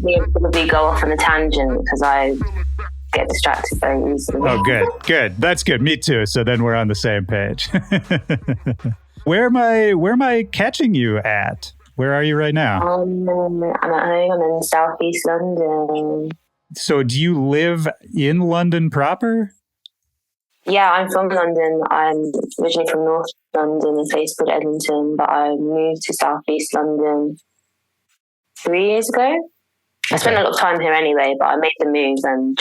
probably go off on a tangent because I get distracted very easily. Oh, good. That's good. Me too. So then we're on the same page. Where am I catching you at? Where are you right now? I'm at home. I'm in southeast London. So do you live in London proper? Yeah, I'm from London. I'm originally from North London, a place called Edmonton, but I moved to southeast London 3 years ago. I spent a lot of time here anyway, but I made the move and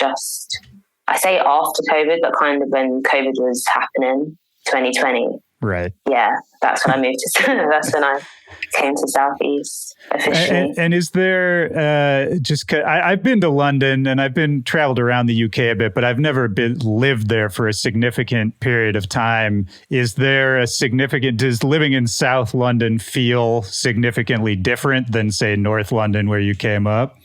I say after COVID, but kind of when COVID was happening, 2020. Right. Yeah, that's when I moved to, that's when I came to Southeast officially. And is there, I've been to London and I've traveled around the UK a bit, but I've never lived there for a significant period of time. Is there does living in South London feel significantly different than, say, North London where you came up?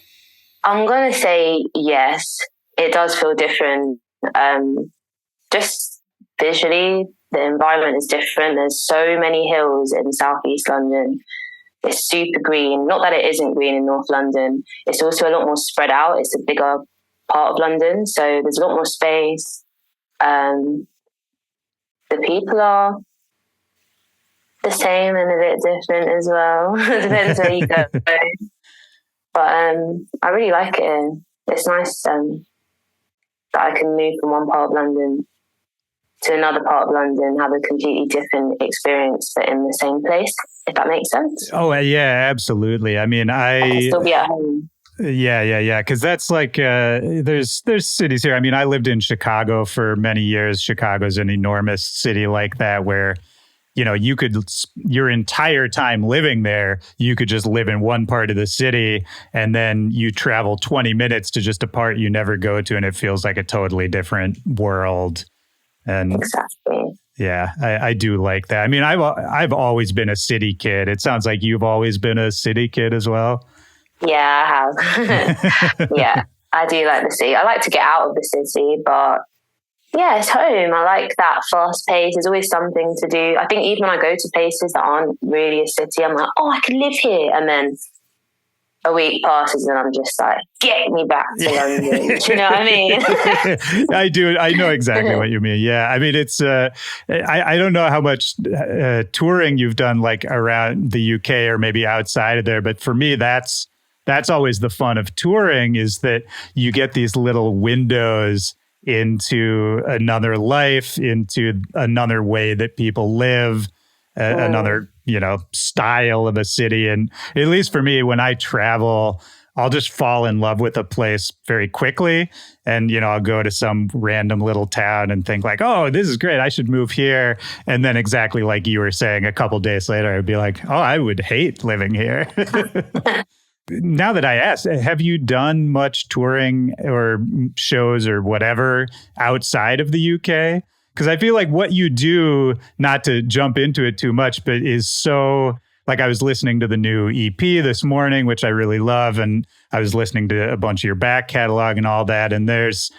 I'm going to say yes, it does feel different. Just visually, the environment is different. There's so many hills in southeast London. It's super green. Not that it isn't green in North London. It's also a lot more spread out. It's a bigger part of London, so there's a lot more space. The people are the same and a bit different as well. Depends where you go. But I really like it here. It's nice that I can move from one part of London to another part of London, have a completely different experience, but in the same place, if that makes sense. Oh, yeah, absolutely. I mean, I can still be at home. Yeah. Because that's like, there's cities here. I mean, I lived in Chicago for many years. Chicago's an enormous city like that where, you know, you could, your entire time living there, you could just live in one part of the city and then you travel 20 minutes to just a part you never go to and it feels like a totally different world. And exactly. Yeah, I do like that. I mean, I've always been a city kid. It sounds like you've always been a city kid as well. Yeah, I have. Yeah, I do like the city. I like to get out of the city, but yeah, it's home. I like that fast pace. There's always something to do. I think even when I go to places that aren't really a city, I'm like, oh, I could live here. And then a week passes and I'm just like, get me back to London. Do you know what I mean? I do. I know exactly what you mean. Yeah. I mean, it's, I don't know how much touring you've done like around the UK or maybe outside of there, but for me, that's always the fun of touring is that you get these little windows into another life, into another way that people live, another, you know, style of a city. And at least for me, when I travel, I'll just fall in love with a place very quickly. And, you know, I'll go to some random little town and think like, oh, this is great. I should move here. And then exactly like you were saying, a couple days later, I'd be like, oh, I would hate living here. Now that I asked, have you done much touring or shows or whatever outside of the UK? Because I feel like what you do, not to jump into it too much, but is so, like I was listening to the new EP this morning, which I really love. And I was listening to a bunch of your back catalog and all that. And there's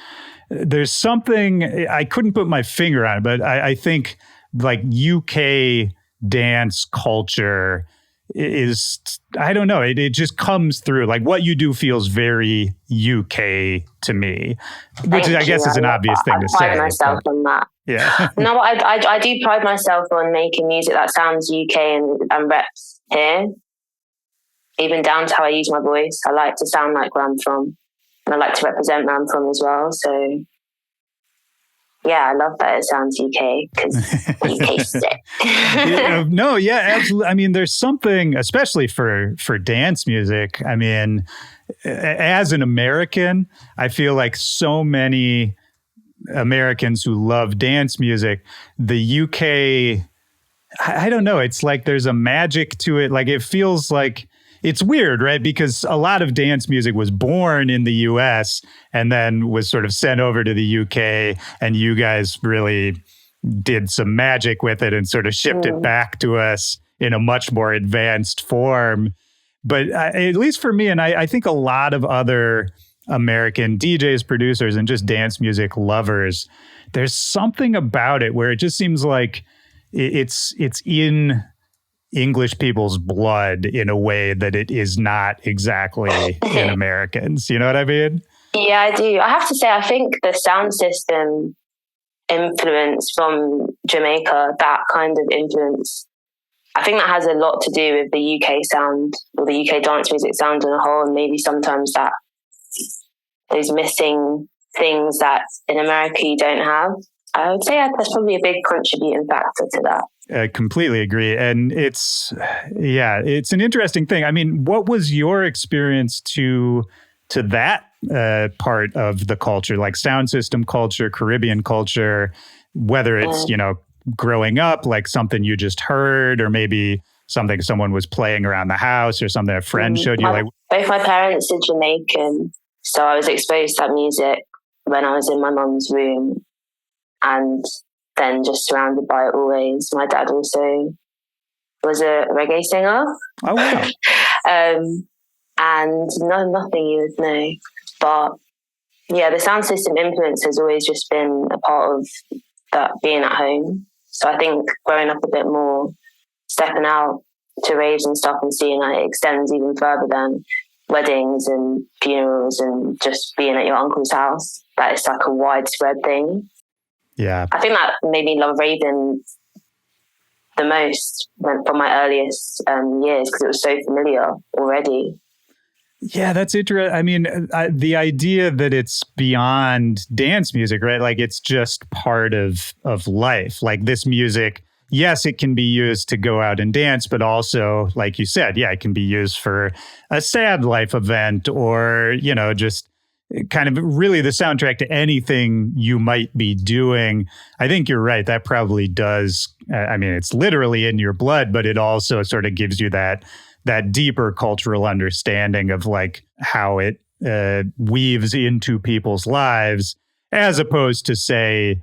something, I couldn't put my finger on it, but I think like UK dance culture is, I don't know, it just comes through. Like what you do feels very UK to me, which I guess is an obvious thing to say. I pride myself on that. Yeah. No, I do pride myself on making music that sounds UK and reps here, even down to how I use my voice. I like to sound like where I'm from, and I like to represent where I'm from as well. So yeah, I love that it sounds UK because UK sick. No, yeah, absolutely. I mean, there's something, especially for dance music. I mean, as an American, I feel like so many Americans who love dance music, the UK, I don't know, it's like there's a magic to it. Like it feels like, it's weird, right? Because a lot of dance music was born in the US and then was sort of sent over to the UK, and you guys really did some magic with it and sort of shipped it back to us in a much more advanced form. But at least for me, and I think a lot of other American DJs, producers, and just dance music lovers, there's something about it where it just seems like it's in English people's blood in a way that it is not exactly in Americans. You know what I mean? Yeah, I do. I have to say, I think the sound system influence from Jamaica, that kind of influence, I think that has a lot to do with the UK sound, or the UK dance music sound as a whole, and maybe sometimes that those missing things that in America you don't have. I would say that's probably a big contributing factor to that. I completely agree. And it's an interesting thing. I mean, what was your experience to that part of the culture, like sound system culture, Caribbean culture, whether it's, growing up, like something you just heard, or maybe something someone was playing around the house, or something a friend showed you? Both my parents are Jamaican, so I was exposed to that music when I was in my mum's room, and then just surrounded by it always. My dad also was a reggae singer. Oh, wow. And nothing you would know. But yeah, the sound system influence has always just been a part of that being at home. So I think growing up a bit more, stepping out to raves and stuff and seeing that it extends even further than weddings and funerals and just being at your uncle's house, that it's like a widespread thing. Yeah. I think that made me love raving the most from my earliest years, because it was so familiar already. Yeah, that's interesting. I mean, the idea that it's beyond dance music, right? Like it's just part of life. Like this music, yes, it can be used to go out and dance, but also, like you said, yeah, it can be used for a sad life event, or, just kind of really the soundtrack to anything you might be doing. I think you're right. That probably does. I mean, it's literally in your blood, but it also sort of gives you that deeper cultural understanding of like how it weaves into people's lives, as opposed to, say,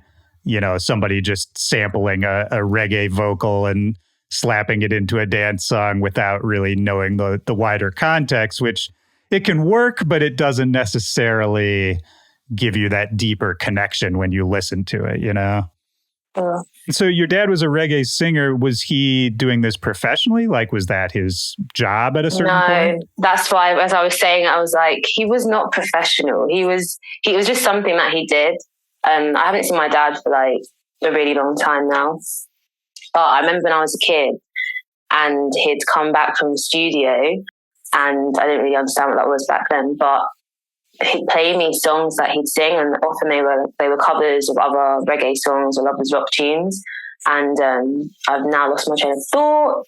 somebody just sampling a reggae vocal and slapping it into a dance song without really knowing the wider context, which it can work, but it doesn't necessarily give you that deeper connection when you listen to it, So your dad was a reggae singer. Was he doing this professionally? Like, was that his job at a certain point? No, that's why, as I was saying, I was like, he was not professional. He was just something that he did. I haven't seen my dad for like a really long time now. But I remember when I was a kid and he'd come back from the studio, and I didn't really understand what that was back then, but he'd play me songs that he'd sing, and often they were covers of other reggae songs or lovers rock tunes. And I've now lost my train of thought.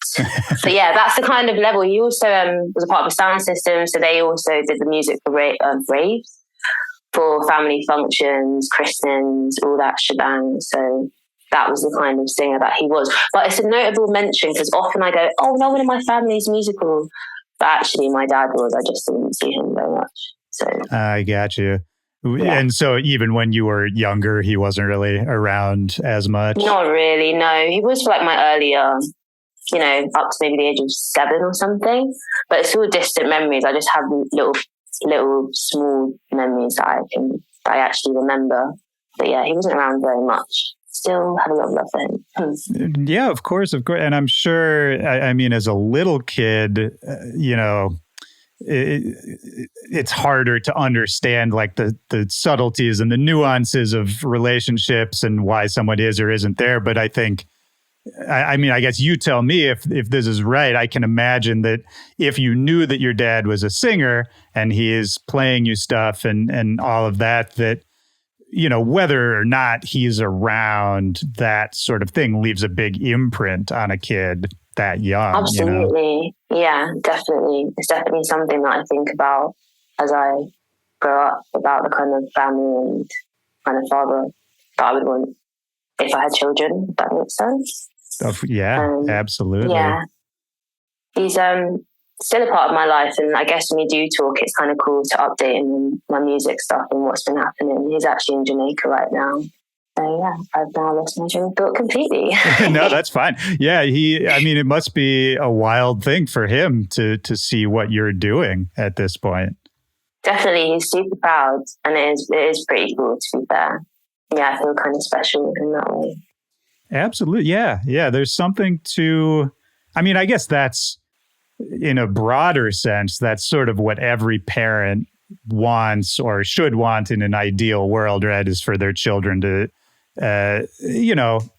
But yeah, that's the kind of level. He also was a part of the sound system, so they also did the music for raves, for family functions, christenings, all that shebang. So that was the kind of singer that he was. But it's a notable mention, because often I go, oh, no one in my family is musical. But actually my dad was. I just didn't see him very much. So I got you. Yeah. And so even when you were younger, he wasn't really around as much? Not really, no. He was for like my earlier, up to maybe the age of 7 or something. But it's all distant memories. I just have little small memories that I actually remember. But yeah, he wasn't around very much. Still have a lot of love for him. Yeah, of course. And I'm sure, I mean, as a little kid, it's harder to understand like the subtleties and the nuances of relationships and why someone is or isn't there. But I think, I mean, I guess you tell me if this is right. I can imagine that if you knew that your dad was a singer and he is playing you stuff and all of that, whether or not he's around, that sort of thing leaves a big imprint on a kid that young. Absolutely. Yeah, definitely. It's definitely something that I think about as I grow up, about the kind of family and kind of father that I would want if I had children, if that makes sense. Absolutely. Yeah. He's still a part of my life, and I guess when we do talk, it's kind of cool to update him on my music stuff and what's been happening. He's actually in Jamaica right now. So yeah, I've now lost my train of thought completely. No, that's fine. Yeah, it must be a wild thing for him to see what you're doing at this point. Definitely, he's super proud, and it is pretty cool, to be fair. Yeah, I feel kind of special in that way. Absolutely, yeah. There's something to I mean, I guess that's, in a broader sense, that's sort of what every parent wants or should want in an ideal world, right? Is for their children to,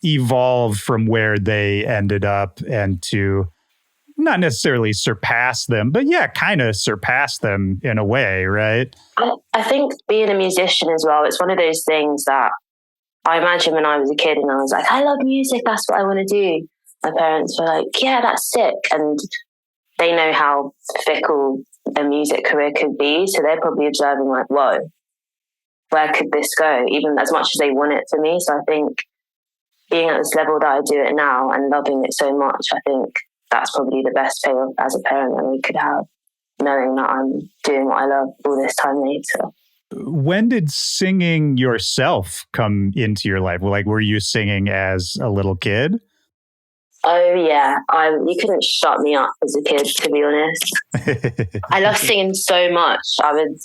evolve from where they ended up and to not necessarily surpass them, but yeah, kind of surpass them in a way, right? I think being a musician as well, it's one of those things that I imagine when I was a kid and I was like, I love music, that's what I want to do. My parents were like, yeah, that's sick. And they know how fickle a music career could be. So they're probably observing like, whoa, where could this go? Even as much as they want it for me. So I think being at this level that I do it now and loving it so much, I think that's probably the best payoff as a parent that we could have, knowing that I'm doing what I love all this time later. When did singing yourself come into your life? Like, were you singing as a little kid? Oh, yeah. You couldn't shut me up as a kid, to be honest. I love singing so much. I would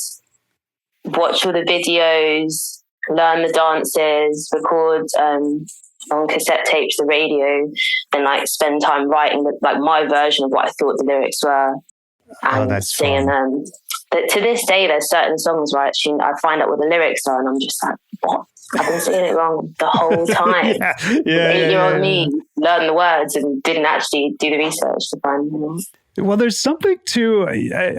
watch all the videos, learn the dances, record on cassette tapes, the radio, and like spend time writing like my version of what I thought the lyrics were, and singing them. But to this day, there's certain songs where actually I find out what the lyrics are, and I'm just like, what? I've been singing it wrong the whole time. Yeah. 8-year-old me learned the words and didn't actually do the research to find them. Well, there's something to,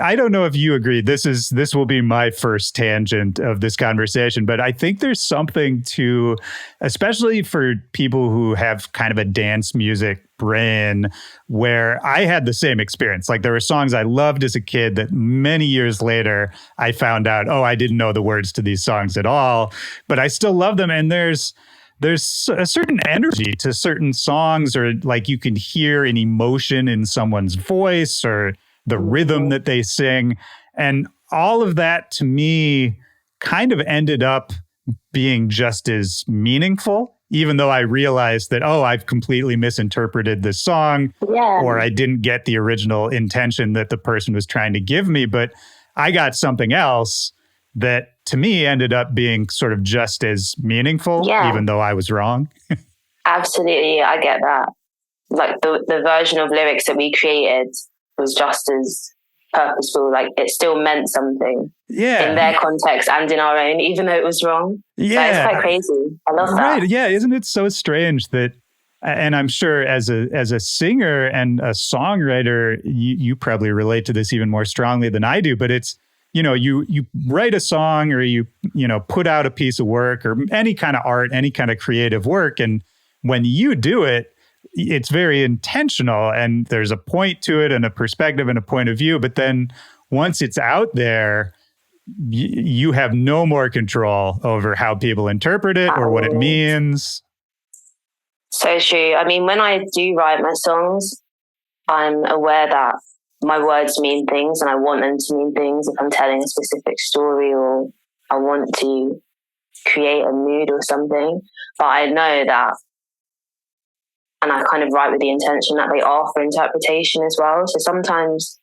I don't know if you agree. This will be my first tangent of this conversation, but I think there's something to, especially for people who have kind of a dance music brain, where I had the same experience. Like there were songs I loved as a kid that many years later I found out, oh, I didn't know the words to these songs at all, but I still love them. And there's a certain energy to certain songs, or like you can hear an emotion in someone's voice or the rhythm that they sing. And all of that to me kind of ended up being just as meaningful, even though I realized that, oh, I've completely misinterpreted this song, or I didn't get the original intention that the person was trying to give me, but I got something else that to me ended up being sort of just as meaningful, even though I was wrong. Absolutely, I get that. Like the version of lyrics that we created was just as purposeful. Like it still meant something in their context and in our own, even though it was wrong. Yeah, it's quite crazy. I love that. Right? Yeah, isn't it so strange that? And I'm sure as a singer and a songwriter, you probably relate to this even more strongly than I do. But it's, you write a song, or you put out a piece of work, or any kind of art, any kind of creative work. And when you do it, it's very intentional, and there's a point to it and a perspective and a point of view. But then once it's out there, you have no more control over how people interpret it or what it means. So true. I mean, when I do write my songs, I'm aware that my words mean things, and I want them to mean things if I'm telling a specific story or I want to create a mood or something. But I know that, and I kind of write with the intention that they are for interpretation as well. So sometimes,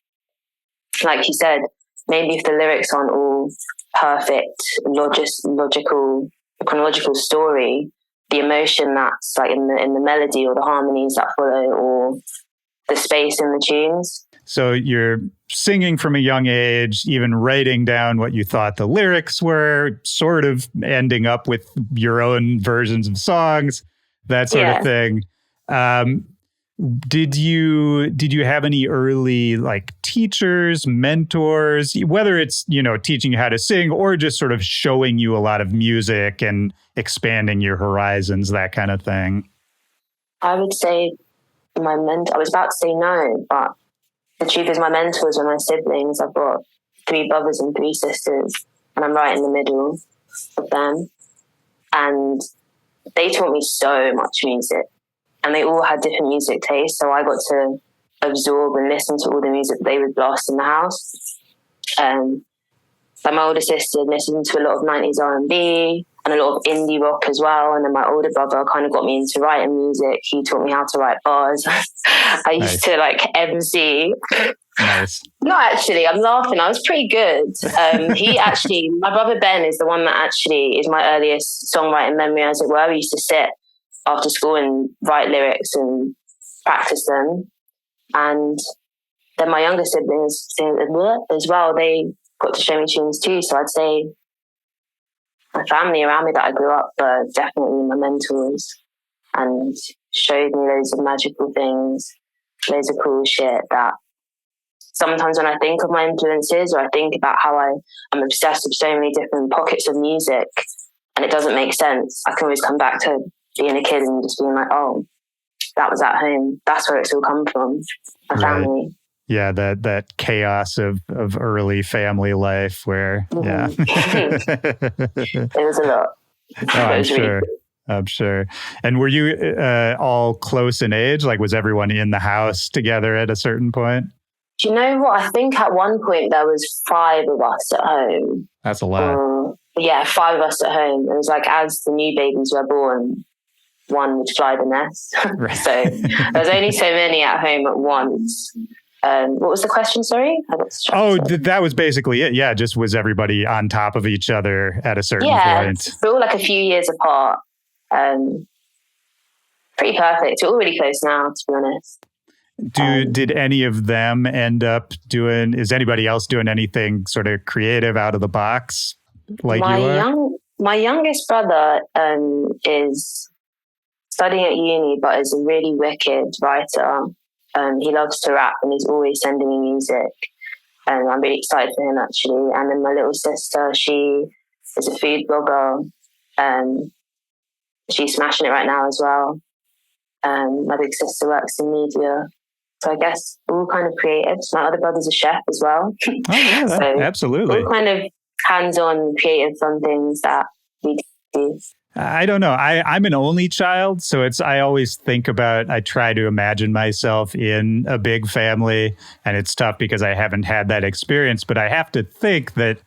like you said, maybe if the lyrics aren't all perfect, logical, chronological story, the emotion that's like in the melody or the harmonies that follow, or the space in the tunes. So you're singing from a young age, even writing down what you thought the lyrics were, sort of ending up with your own versions of songs, that sort of thing. Did you have any early like teachers, mentors, whether it's, teaching you how to sing or just sort of showing you a lot of music and expanding your horizons, that kind of thing? I would say I was about to say no, but the truth is my mentors are my siblings. I've got 3 brothers and 3 sisters, and I'm right in the middle of them. And they taught me so much music, and they all had different music tastes. So I got to absorb and listen to all the music they would blast in the house. Like my older sister listened to a lot of 90s R&B and a lot of indie rock as well. And then my older brother kind of got me into writing music. He taught me how to write bars. I used to like MC. Nice. No, actually, I'm laughing. I was pretty good. My brother Ben is the one that actually is my earliest songwriting memory, as it were. We used to sit after school and write lyrics and practice them. And then my younger siblings as well, they got to show me tunes too. So I'd say my family around me that I grew up were definitely my mentors and showed me loads of magical things, loads of cool shit that sometimes when I think of my influences, or I think about how I'm obsessed with so many different pockets of music and it doesn't make sense, I can always come back to being a kid and just being like, oh, that was at home. That's where it's all come from, my family. Yeah, that chaos of early family life where, yeah. It was a lot. Oh, I'm sure. Really I'm sure. And were you all close in age? Like, was everyone in the house together at a certain point? Do you know what? I think at one point there was 5 of us at home. That's a lot. Yeah, 5 of us at home. It was like as the new babies were born, one would fly the nest. Right. So there was only so many at home at once. What was the question? Sorry. That was basically it. Yeah. Just was everybody on top of each other at a certain point? We're all like a few years apart. Pretty perfect. We're all really close now, to be honest. Did any of them end up doing, is anybody else doing anything sort of creative out of the box like you are? My youngest brother is studying at uni, but is a really wicked writer. He loves to rap and he's always sending me music. And I'm really excited for him, actually. And then my little sister, she is a food blogger. She's smashing it right now as well. My big sister works in media. So I guess all kind of creatives. My other brother's a chef as well. Oh, yeah, so absolutely. All kind of hands-on creative fun things that we do. I don't know. I'm an only child, so I always think about, I try to imagine myself in a big family, and it's tough because I haven't had that experience, but I have to think that,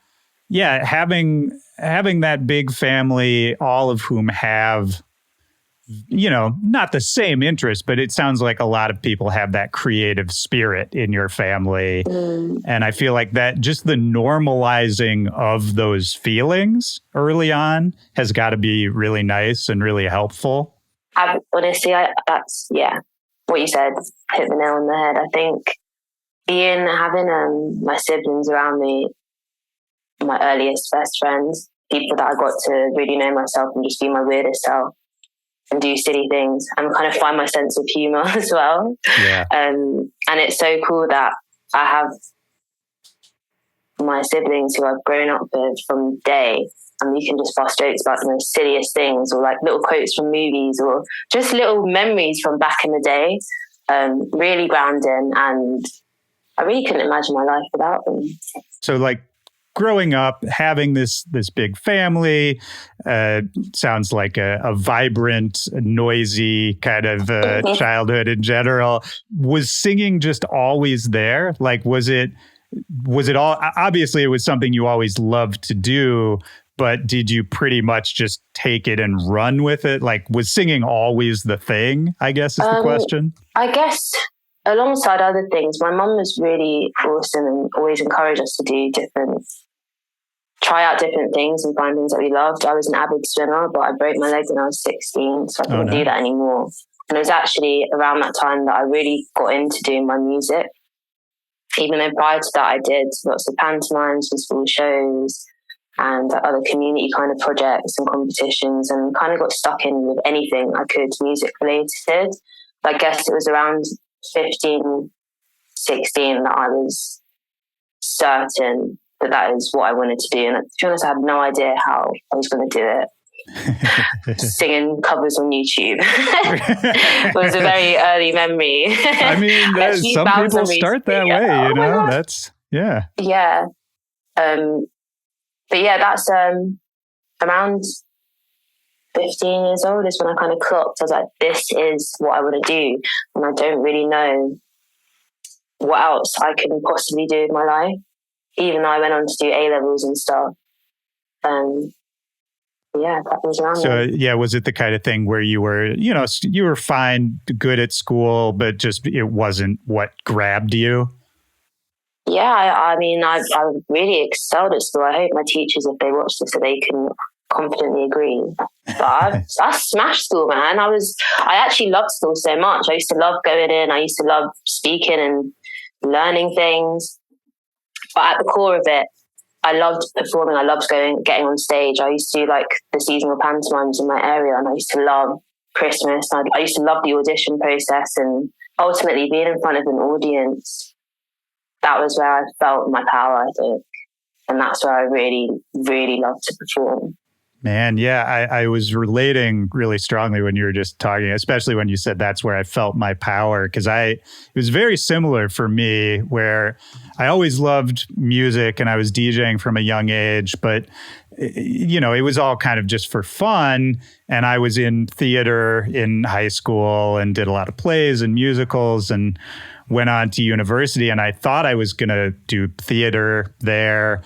yeah, having that big family, all of whom have, you know, not the same interest, but it sounds like a lot of people have that creative spirit in your family. And I feel like that just the normalizing of those feelings early on has got to be really nice and really helpful. Honestly, that's, yeah, what you said hit the nail on the head. I think having my siblings around me, my earliest best friends, people that I got to really know myself and just be my weirdest self and do silly things and kind of find my sense of humor as well. Yeah. And it's so cool that I have my siblings who I've grown up with from day, and we can just bust jokes about the most silliest things, or like little quotes from movies, or just little memories from back in the day. Really grounding, and I really couldn't imagine my life without them. So like, growing up, having this big family, sounds like a vibrant, noisy kind of childhood in general. Was singing just always there? Like, was it all, obviously it was something you always loved to do, but did you pretty much just take it and run with it? Like, was singing always the thing, I guess is the question? I guess alongside other things, my mum was really awesome and always encouraged us to try out different things and find things that we loved. I was an avid swimmer, but I broke my leg when I was 16, so I couldn't do that anymore. And it was actually around that time that I really got into doing my music. Even though prior to that, I did lots of pantomimes and school shows and other community kind of projects and competitions, and kind of got stuck in with anything I could music related. I guess it was around 15, 16 that I was certain that is what I wanted to do. And to be honest, I had no idea how I was going to do it. Singing covers on YouTube was a very early memory. I mean, some people start that way, you know, that's, yeah. Yeah. But yeah, that's around 15 years old is when I kind of clocked. I was like, this is what I want to do. And I don't really know what else I can possibly do with my life. Even though I went on to do A-levels and stuff. Yeah, that was around. So, yeah, was it the kind of thing where you were, you were fine, good at school, but just it wasn't what grabbed you? Yeah, I mean, I really excelled at school. I hope my teachers, if they watch this, so they can confidently agree. But I smashed school, man. I actually loved school so much. I used to love going in. I used to love speaking and learning things. But at the core of it, I loved performing. I loved getting on stage. I used to do like the seasonal pantomimes in my area, and I used to love Christmas. I used to love the audition process, and ultimately being in front of an audience. That was where I felt my power, I think. And that's where I really, really love to perform. Man, yeah, I was relating really strongly when you were just talking, especially when you said that's where I felt my power, because it was very similar for me, where I always loved music and I was DJing from a young age, but you know, it was all kind of just for fun. And I was in theater in high school and did a lot of plays and musicals and went on to university, and I thought I was going to do theater there.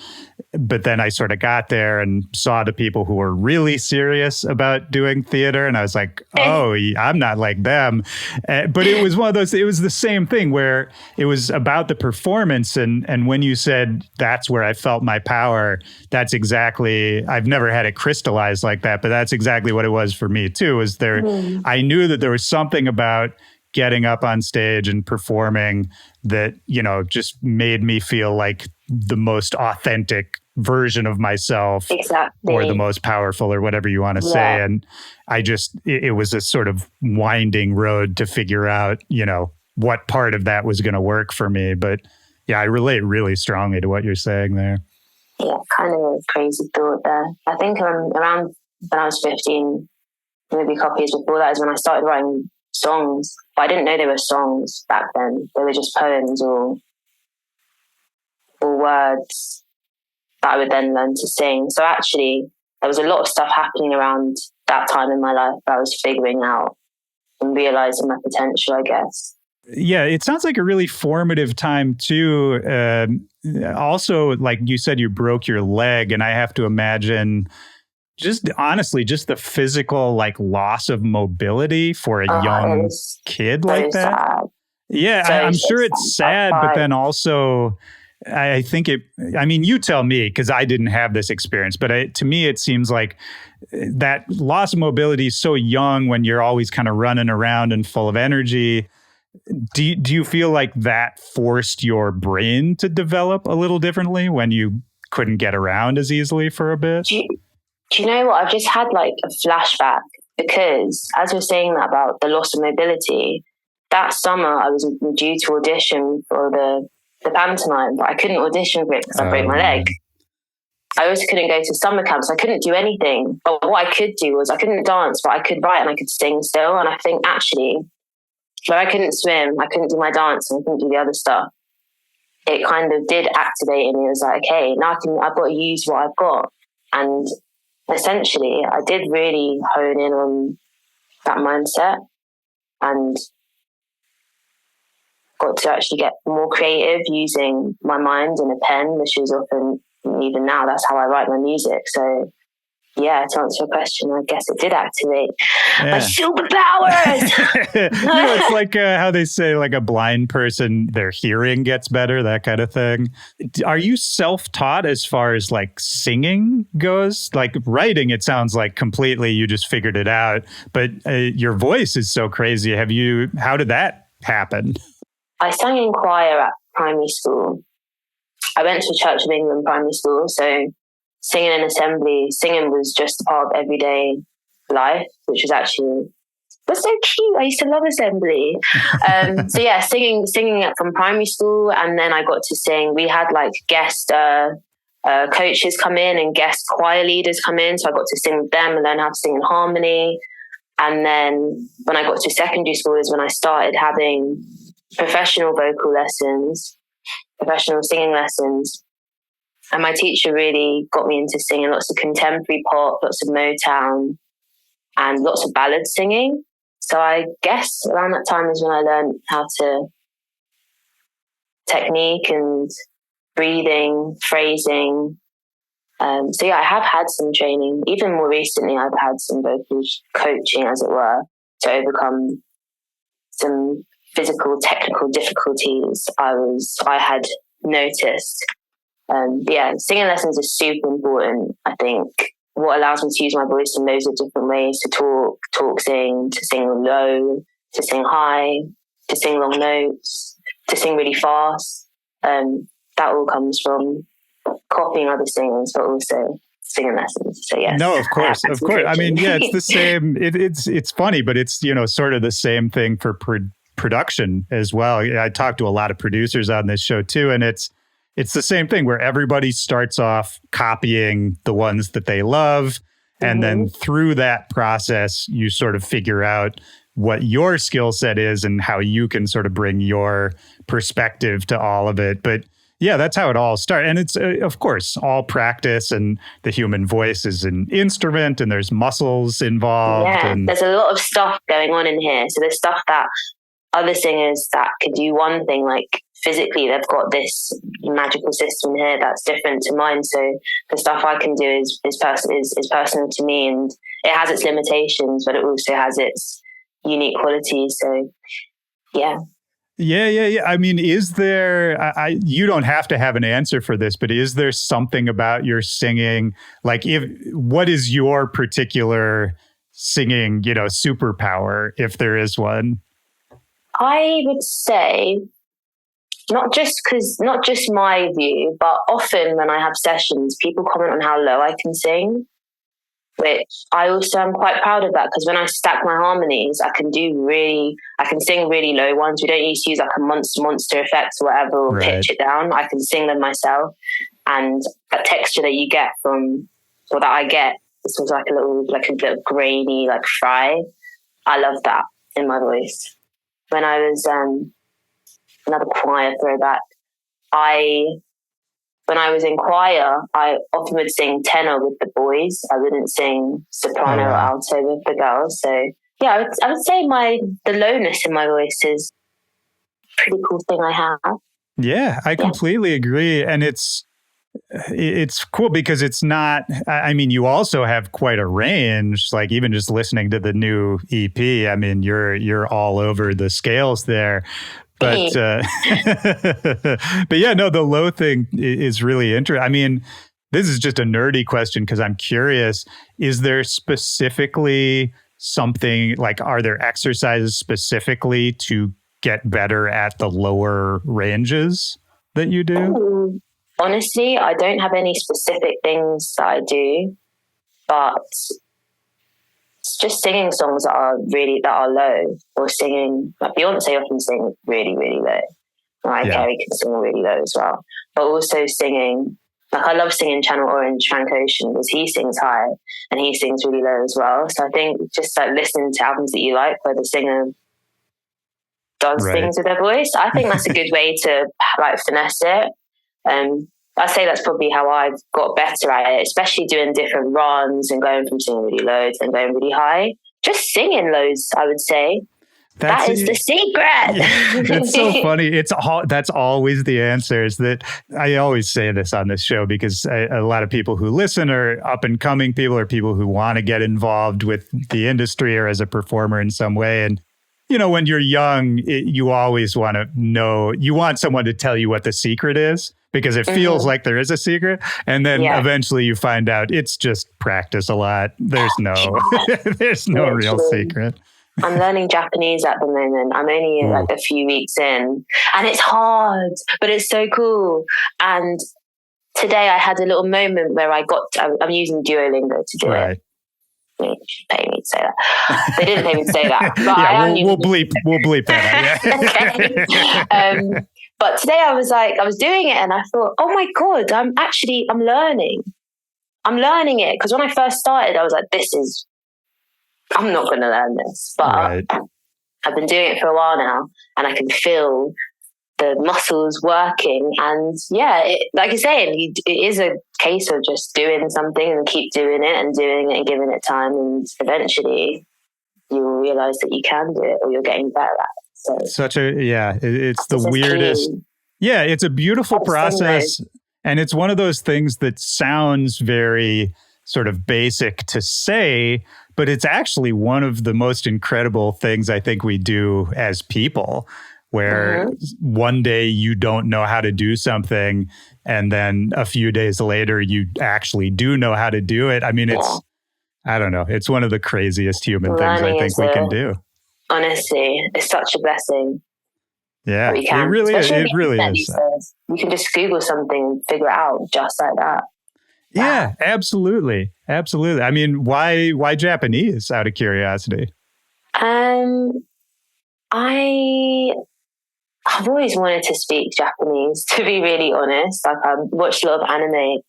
But then I sort of got there and saw the people who were really serious about doing theater. And I was like, oh, I'm not like them. But it was one of those, it was the same thing where it was about the performance. And when you said that's where I felt my power, that's exactly, I've never had it crystallized like that, but that's exactly what it was for me too, was there, I knew that there was something about getting up on stage and performing that, you know, just made me feel like the most authentic version of myself. Exactly. Or the most powerful, or whatever you want to say. And I just, it was a sort of winding road to figure out, you know, what part of that was going to work for me. But yeah, I relate really strongly to what you're saying there. Yeah, kind of a crazy thought there. I think around when I was 15, maybe a couple years before that, is when I started writing songs. But I didn't know they were songs back then. They were just poems or words that I would then learn to sing. So actually, there was a lot of stuff happening around that time in my life that I was figuring out and realizing my potential, I guess. Yeah, it sounds like a really formative time too. Also, like you said, you broke your leg, and I have to imagine just honestly, just the physical like loss of mobility for a young kid like that. Sad. Yeah, I'm sure it's sad, but then also I think I mean, you tell me, because I didn't have this experience, but to me, it seems like that loss of mobility is so young when you're always kind of running around and full of energy. Do you feel like that forced your brain to develop a little differently when you couldn't get around as easily for a bit? Do you know what? I've just had like a flashback, because as you're saying that about the loss of mobility, that summer I was due to audition for the pantomime, but I couldn't audition for it because I broke my leg. I also couldn't go to summer camps. I couldn't do anything. But what I could do was I couldn't dance, but I could write and I could sing still. And I think actually, where I couldn't swim, I couldn't do my dance, and I couldn't do the other stuff, it kind of did activate in me. It was like, okay, now I've got to use what I've got. And essentially, I did really hone in on that mindset and got to actually get more creative using my mind and a pen, which is often, even now, that's how I write my music. So yeah, to answer your question, I guess it did activate my superpowers. It's like how they say, like a blind person, their hearing gets better, that kind of thing. Are you self-taught as far as like singing goes? Like writing, it sounds like completely you just figured it out, but your voice is so crazy. How did that happen? I sang in choir at primary school. I went to a Church of England primary school, so singing in assembly, singing was just a part of everyday life, which was so cute. I used to love assembly. So yeah, singing from primary school, and then I got to sing. We had like guest coaches come in and guest choir leaders come in, so I got to sing with them and learn how to sing in harmony. And then when I got to secondary school is when I started having professional vocal lessons, professional singing lessons. And my teacher really got me into singing lots of contemporary pop, lots of Motown, and lots of ballad singing. So I guess around that time is when I learned how to technique and breathing, phrasing. So yeah, I have had some training. Even more recently, I've had some vocal coaching, as it were, to overcome some physical, technical difficulties I had noticed. Yeah, singing lessons is super important, I think, what allows me to use my voice in loads of different ways, to sing, to sing low, to sing high, to sing long notes, to sing really fast. That all comes from copying other singers, but also singing lessons. So yes. No, of course. I mean, yeah, it's the same. It's funny, but it's, sort of the same thing for production as well. I talked to a lot of producers on this show too, and it's the same thing where everybody starts off copying the ones that they love. And then through that process, you sort of figure out what your skill set is and how you can sort of bring your perspective to all of it. But yeah, that's how it all started. And it's, of course, all practice, and the human voice is an instrument and there's muscles involved. Yeah, and there's a lot of stuff going on in here. So there's stuff that other singers that can do one thing, like physically they've got this magical system here that's different to mine. So the stuff I can do is personal to me, and it has its limitations, but it also has its unique qualities. So yeah. I mean, is there, you don't have to have an answer for this, but is there something about your singing, like what is your particular singing, superpower, if there is one? I would say not just my view, but often when I have sessions, people comment on how low I can sing, which I also am quite proud of that, because when I stack my harmonies, I can sing really low ones. We don't used to use like a monster effect or whatever, or right. pitch it down. I can sing them myself, and that texture that you get that I get, this was like a little grainy, like fry. I love that in my voice. When I was another choir throwback, when I was in choir, I often would sing tenor with the boys. I wouldn't sing soprano or alto with the girls. So yeah, I would say the lowness in my voice is a pretty cool thing I have. Yeah, I completely agree. And it's cool because it's not, I mean, you also have quite a range, like even just listening to the new EP. I mean, you're all over the scales there. But but yeah, no, the low thing is really interesting. I mean, this is just a nerdy question because I'm curious. Is there specifically something, like, are there exercises specifically to get better at the lower ranges that you do? Honestly, I don't have any specific things that I do, but it's just singing songs that are low, or singing, like Beyonce often sings really, really low. Mariah Carey can sing really low as well. But also singing, like I love singing Channel Orange, Frank Ocean, because he sings high and he sings really low as well. So I think just like listening to albums that you like, where the singer does things with their voice, I think that's a good way to like finesse it. I'd say that's probably how I've got better at it, especially doing different runs and going from singing really low to going really high. Just singing lows, I would say. That is the secret. It's so funny. That's always the answer. Is that I always say this on this show because a lot of people who listen are up and coming people, or people who want to get involved with the industry or as a performer in some way. And when you're young, you always want to know. You want someone to tell you what the secret is, because it feels like there is a secret. And then eventually you find out it's just practice a lot. There's no real secret. I'm learning Japanese at the moment. I'm only like a few weeks in, and it's hard, but it's so cool. And today I had a little moment where I'm using Duolingo to do it. They should pay me to say that. They didn't pay me to say that. But we'll bleep that out. Okay. But today I was doing it and I thought, oh my God, I'm learning. I'm learning it. Because when I first started, I was like, I'm not going to learn this. But I've been doing it for a while now, and I can feel the muscles working. And like you're saying, it is a case of just doing something and keep doing it and giving it time. And eventually you'll realize that you can do it, or you're getting better at it. So it's the weirdest. Yeah, it's a beautiful process. And it's one of those things that sounds very sort of basic to say, but it's actually one of the most incredible things I think we do as people. where one day you don't know how to do something and then a few days later you actually do know how to do it. I mean, I don't know. It's one of the craziest human things I think we can do. Honestly, it's such a blessing. Yeah, it really is. It really is. You can just Google something and figure it out just like that. Yeah, absolutely. Absolutely. I mean, why Japanese, out of curiosity? I've always wanted to speak Japanese, to be really honest. Like, I watched a lot of anime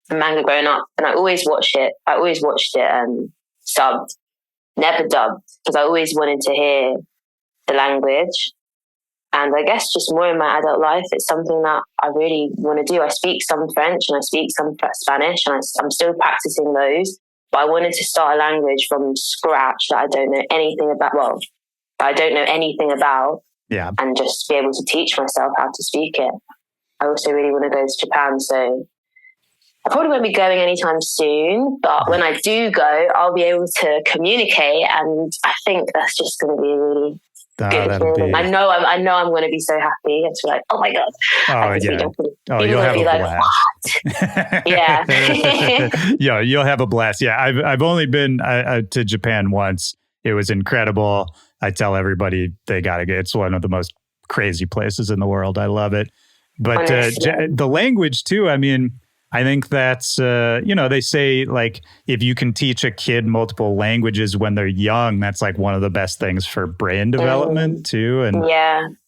and manga growing up, and I always watched it subbed, never dubbed, because I always wanted to hear the language. And I guess just more in my adult life, it's something that I really want to do. I speak some French and I speak some Spanish, and I'm still practicing those. But I wanted to start a language from scratch that I don't know anything about. Well, I don't know anything about. Yeah. And just be able to teach myself how to speak it. I also really want to go to Japan, so I probably won't be going anytime soon. But when I do go, I'll be able to communicate, and I think that's just going to be really good feeling. I know I'm going to be so happy. It's like, oh my god! Oh yeah! Oh, you'll have a blast. Yeah, you'll have a blast. Yeah, I've only been to Japan once. It was incredible. I tell everybody they gotta get. It's one of the most crazy places in the world. I love it. But the language too. I mean, I think that's they say like if you can teach a kid multiple languages when they're young, that's like one of the best things for brain development too. And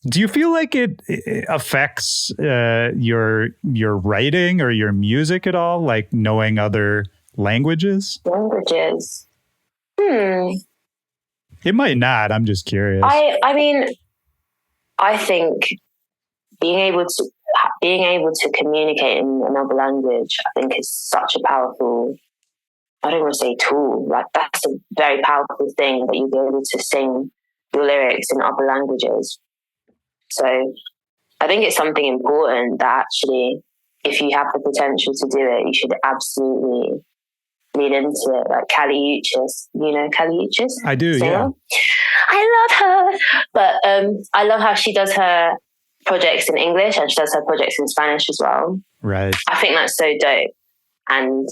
do you feel like it affects your writing or your music at all? Like knowing other languages? Languages. It might not. I'm just curious. I mean, I think being able to communicate in another language, I think is such a powerful, I don't want to say tool, like that's a very powerful thing, that you'll be able to sing your lyrics in other languages. So I think it's something important that actually, if you have the potential to do it, you should absolutely lean into it. Like Kali Uchis, you know Kali Uchis? I do, yeah. I love her. But I love how she does her projects in English and she does her projects in Spanish as well. Right. I think that's so dope. And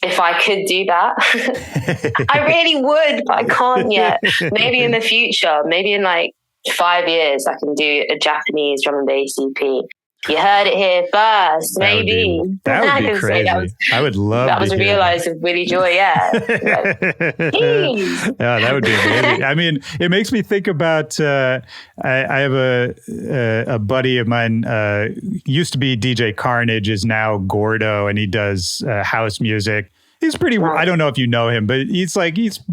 if I could do that, I really would, but I can't yet. Maybe in the future, maybe in like 5 years, I can do a Japanese drum and bass EP. You heard it here first, maybe. That would be crazy. I would love that was realized with Willy Joy, yeah. Yeah, that would be amazing. I mean, it makes me think about, I have a buddy of mine, used to be DJ Carnage, is now Gordo, and he does house music. He's pretty, I don't know if you know him, but he's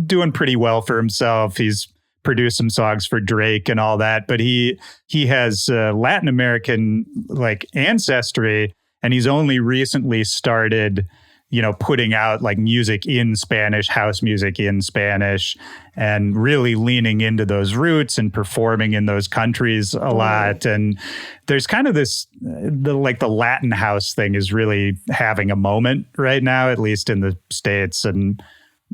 doing pretty well for himself. He's produced some songs for Drake and all that, but he has Latin American like ancestry, and he's only recently started, putting out like music in Spanish, house music in Spanish, and really leaning into those roots and performing in those countries a lot. And there's kind of this, the Latin house thing is really having a moment right now, at least in the States and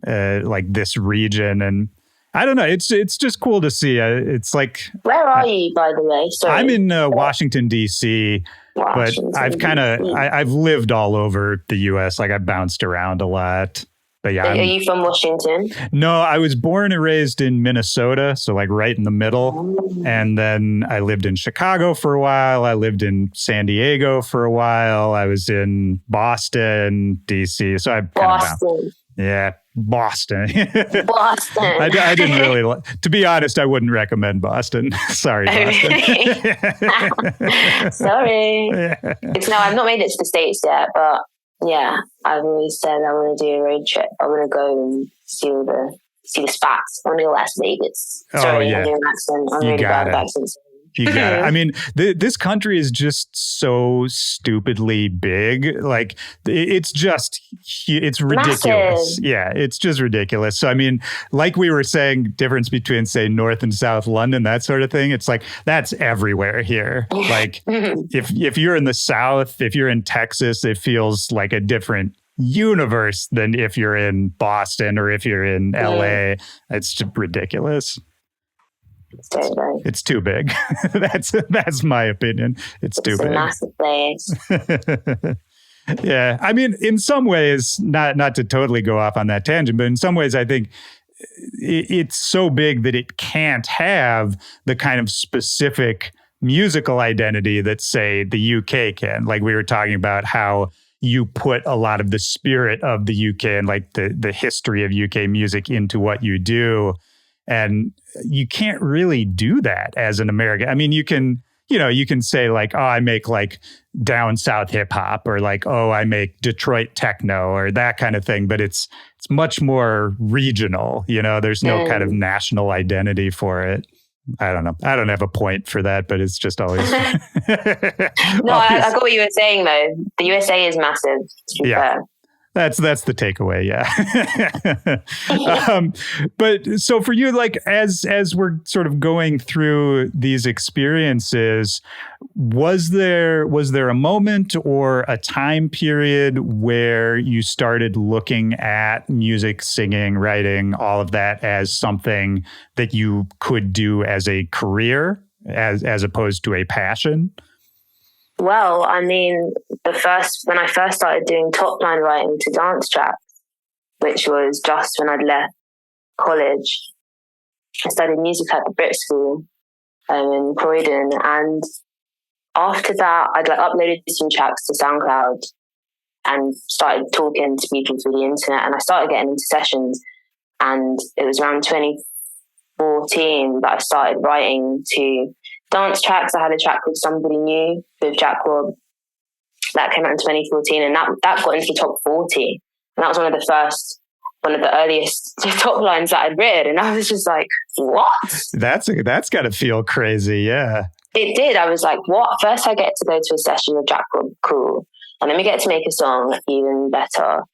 like this region. And I don't know. It's just cool to see. It's like, where are you, by the way? Sorry. I'm in Washington, D.C., but I've lived all over the U.S. Like I've bounced around a lot. But yeah, are you from Washington? No, I was born and raised in Minnesota, so like right in the middle. And then I lived in Chicago for a while. I lived in San Diego for a while. I was in Boston, D.C. So I Boston. Yeah, Boston. Boston. I didn't really, to be honest, I wouldn't recommend Boston. Sorry, Boston. Sorry. No, I've not made it to the States yet, but yeah, I've always said I want to do a road trip. I want to go and see the spots. I want to go to Las Vegas. Sorry, I'm doing an accent. I'm really bad at accents. You got it. I mean, this country is just so stupidly big. Like it's ridiculous. Massive. Yeah, it's just ridiculous. So, I mean, like we were saying, difference between say North and South London, that sort of thing. It's like that's everywhere here. Like if you're in the South, if you're in Texas, it feels like a different universe than if you're in Boston or if you're in LA. It's just ridiculous. Totally. It's too big. That's my opinion. It's too big. A massive place. Yeah. I mean, in some ways, not to totally go off on that tangent, but in some ways, I think it's so big that it can't have the kind of specific musical identity that, say, the UK can. Like we were talking about how you put a lot of the spirit of the UK and like the history of UK music into what you do. And you can't really do that as an American. I mean, you can say like, oh, I make like down south hip hop, or like, oh, I make Detroit techno, or that kind of thing. But it's much more regional. There's no kind of national identity for it. I don't know. I don't have a point for that, but it's just always. No, I got what you were saying though. The USA is massive. To be fair. That's the takeaway, yeah. But so for you, like as we're sort of going through these experiences, was there a moment or a time period where you started looking at music, singing, writing, all of that as something that you could do as a career, as opposed to a passion? Well, I mean, when I first started doing topline writing to dance tracks, which was just when I'd left college, I studied music at the Brit School in Croydon, and after that, I'd like uploaded some tracks to SoundCloud and started talking to people through the internet, and I started getting into sessions, and it was around 2014 that I started writing to dance tracks. I had a track called Somebody New with Jack Robb that came out in 2014, and that got into the top 40, and that was one of the earliest top lines that I'd read, and I was just like, what? That's got to feel crazy. Yeah, it did. I was like, what? First I get to go to a session with Jack Robb, cool, and then we get to make a song, even better,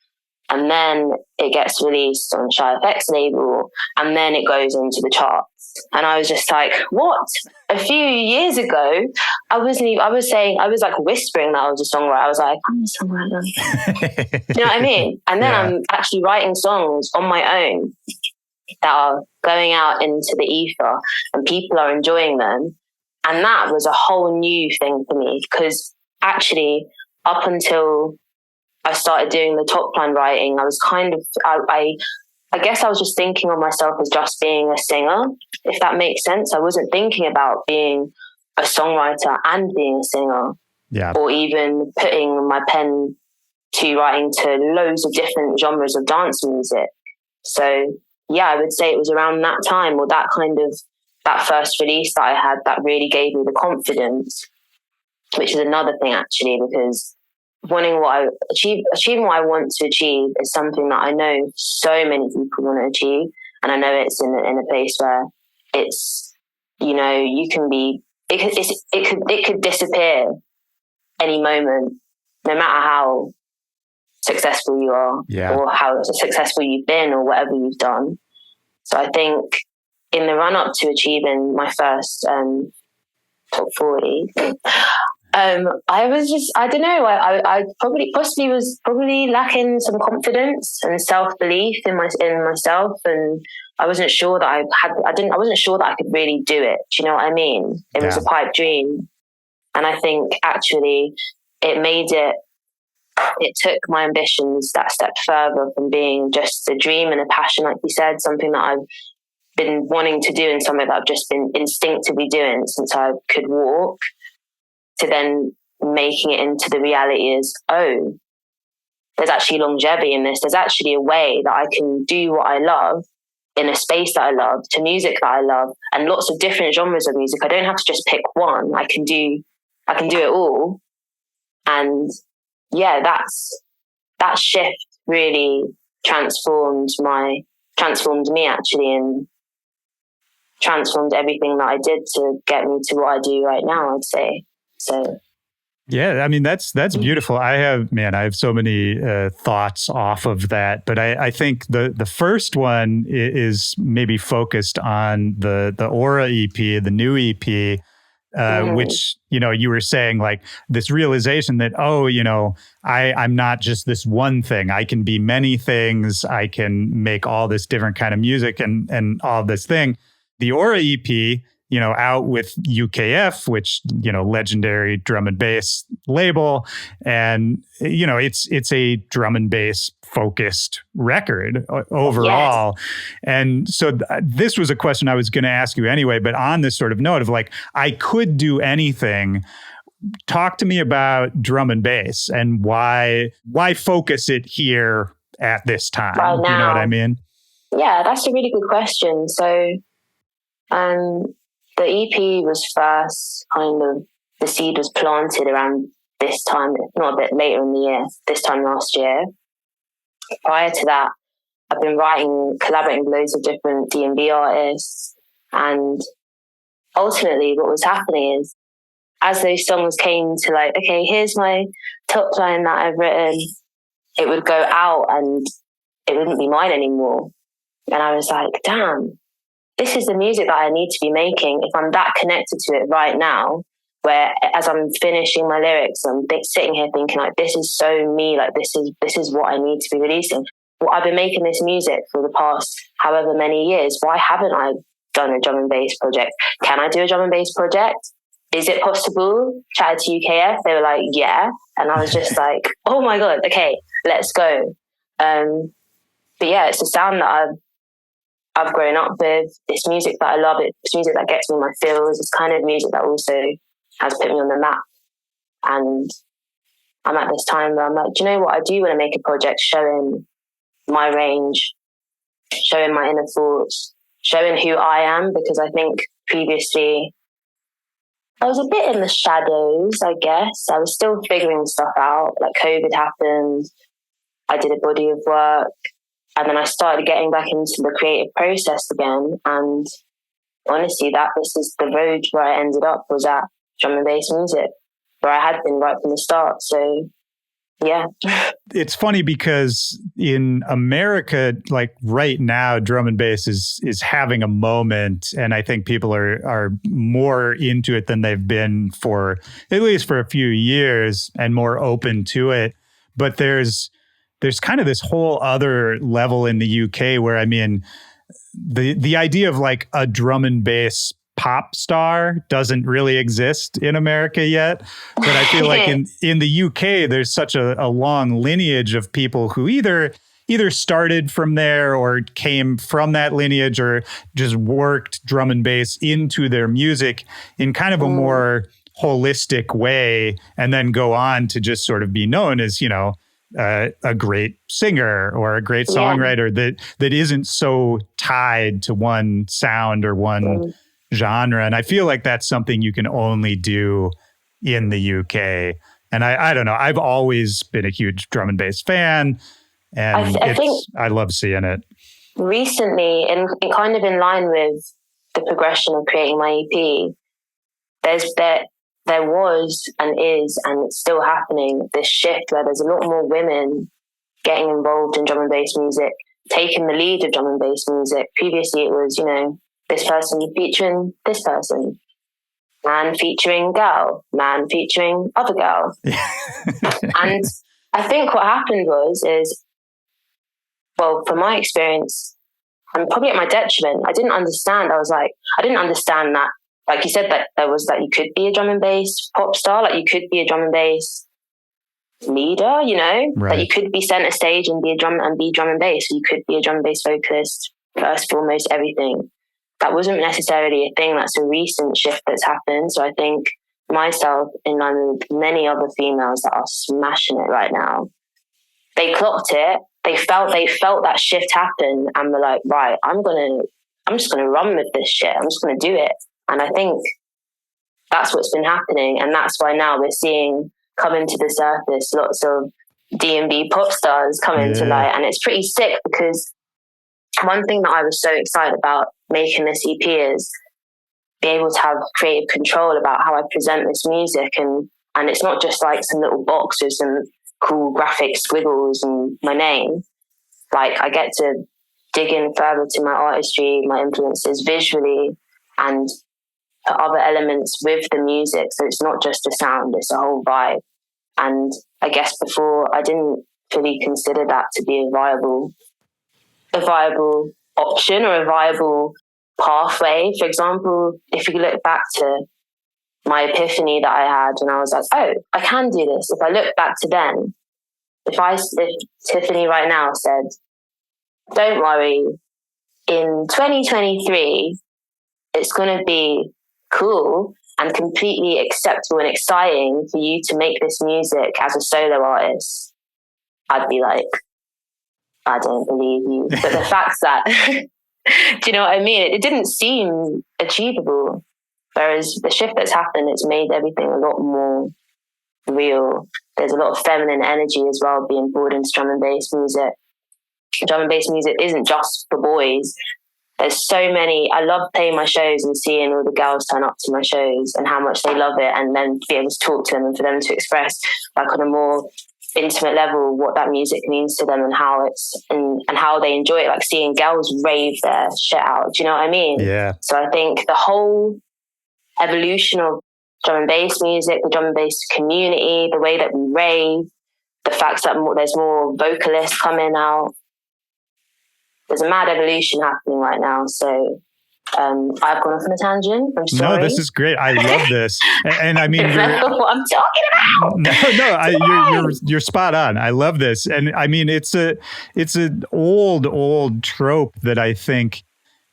and then it gets released on Shy FX label, and then it goes into the charts. And I was just like, what? A few years ago, I was like whispering that I was a songwriter. I was like, I'm a songwriter. Do you know what I mean? And then I'm actually writing songs on my own that are going out into the ether and people are enjoying them. And that was a whole new thing for me, because actually up until I started doing the top line writing, I was kind of, I guess I was just thinking of myself as just being a singer, if that makes sense. I wasn't thinking about being a songwriter and being a singer, or even putting my pen to writing to loads of different genres of dance music. So yeah, I would say it was around that time, or that first release that I had, that really gave me the confidence, which is another thing actually, because achieving what I want to achieve is something that I know so many people want to achieve, and I know it's in a place where it's, you can be, it could disappear any moment, no matter how successful you are, or how successful you've been, or whatever you've done. So I think in the run up to achieving my first top 40. I was just, I don't know, I possibly was lacking some confidence and self-belief in myself, and I wasn't sure that I wasn't sure that I could really do it. Do you know what I mean? It was a pipe dream. And I think actually it took my ambitions that step further from being just a dream and a passion, like you said, something that I've been wanting to do and something that I've just been instinctively doing since I could walk, to then making it into the reality is, oh, there's actually longevity in this. There's actually a way that I can do what I love in a space that I love, to music that I love, and lots of different genres of music. I don't have to just pick one. I can do it all. And yeah, that shift really transformed me actually, and transformed everything that I did to get me to what I do right now, I'd say. So yeah, I mean, that's beautiful. I have so many thoughts off of that, but I think the first one is maybe focused on the Aura EP, the new EP, which, you were saying like this realization that, I'm not just this one thing. I can be many things. I can make all this different kind of music and all this thing. the Aura EP, out with UKF, which, legendary drum and bass label. And, it's a drum and bass focused record overall. Yes. And so this was a question I was going to ask you anyway, but on this sort of note of like, I could do anything. Talk to me about drum and bass and why focus it here at this time? Right now. You know what I mean? Yeah, that's a really good question. So, the EP was first the seed was planted around this time, not a bit later in the year, this time last year. Prior to that, I've been collaborating with loads of different D&B artists. And ultimately what was happening is, as those songs came to like, okay, here's my top line that I've written, it would go out and it wouldn't be mine anymore. And I was like, damn, this is the music that I need to be making. If I'm that connected to it right now, where as I'm finishing my lyrics, I'm sitting here thinking like, this is so me, like this is what I need to be releasing. Well, I've been making this music for the past however many years. Why haven't I done a drum and bass project? Can I do a drum and bass project? Is it possible? Chatted to UKF, they were like, yeah. And I was just like, oh my God, okay, let's go. But yeah, it's a sound that I've grown up with. It's music that I love. It's music that gets me my feels. It's kind of music that also has put me on the map. And I'm at this time where I'm like, do you know what? I do want to make a project showing my range, showing my inner thoughts, showing who I am, because I think previously I was a bit in the shadows, I guess. I was still figuring stuff out. Like COVID happened. I did a body of work. And then I started getting back into the creative process again. And honestly, this is the road where I ended up, was at drum and bass music, where I had been right from the start. So, yeah. It's funny because in America, like right now, drum and bass is having a moment. And I think people are more into it than they've been for, at least for a few years, and more open to it. But there's kind of this whole other level in the UK where, I mean, the idea of like a drum and bass pop star doesn't really exist in America yet. But I feel like in the UK, there's such a long lineage of people who either started from there or came from that lineage or just worked drum and bass into their music in kind of a more holistic way, and then go on to just sort of be known as, a great singer or a great songwriter that isn't so tied to one sound or one genre. And I feel like that's something you can only do in the UK. And I don't know, I've always been a huge drum and bass fan, and I think I love seeing it. Recently, and kind of in line with the progression of creating my EP, there was and is, and it's still happening, this shift where there's a lot more women getting involved in drum and bass music, taking the lead of drum and bass music. Previously it was, this person featuring this person, man featuring girl, man featuring other girl. And I think what happened is, well, from my experience, and probably at my detriment, I didn't understand that, like you said, that there was that you could be a drum and bass pop star, like you could be a drum and bass leader, right. That you could be center stage and be drum and bass. You could be a drum and bass vocalist, first, foremost, everything. That wasn't necessarily a thing. That's a recent shift that's happened. So I think myself, in line with many other females that are smashing it right now, they clocked it. They felt that shift happen, and were like, right, I'm just gonna run with this shit. I'm just gonna do it. And I think that's what's been happening. And that's why now we're seeing coming to the surface lots of D&B pop stars coming to light. And it's pretty sick, because one thing that I was so excited about making this EP is be able to have creative control about how I present this music. And it's not just like some little box with some cool graphic squiggles and my name. Like, I get to dig in further to my artistry, my influences visually, and put other elements with the music. So it's not just a sound, it's a whole vibe. And I guess before, I didn't fully consider that to be a viable option or a viable pathway. For example, if you look back to my epiphany that I had when I was like, oh, I can do this. If I look back to then, if Tiffany right now said, don't worry, in 2023, it's going to be cool and completely acceptable and exciting for you to make this music as a solo artist, I'd be like, I don't believe you. But the fact that, do you know what I mean? It didn't seem achievable. Whereas the shift that's happened, it's made everything a lot more real. There's a lot of feminine energy as well being brought into drum and bass music. Drum and bass music isn't just for boys. There's so many. I love playing my shows and seeing all the girls turn up to my shows and how much they love it, and then be able to talk to them and for them to express like on a more intimate level what that music means to them and how it's and how they enjoy it, like seeing girls rave their shit out. Do you know what I mean? Yeah. So I think the whole evolution of drum and bass music, the drum and bass community, the way that we rave, the fact that there's more vocalists coming out, there's a mad evolution happening right now. So I've gone off on a tangent. I'm sorry. No, this is great. I love this. And I mean, what I'm talking about. You're spot on. I love this. And I mean, it's an old trope that I think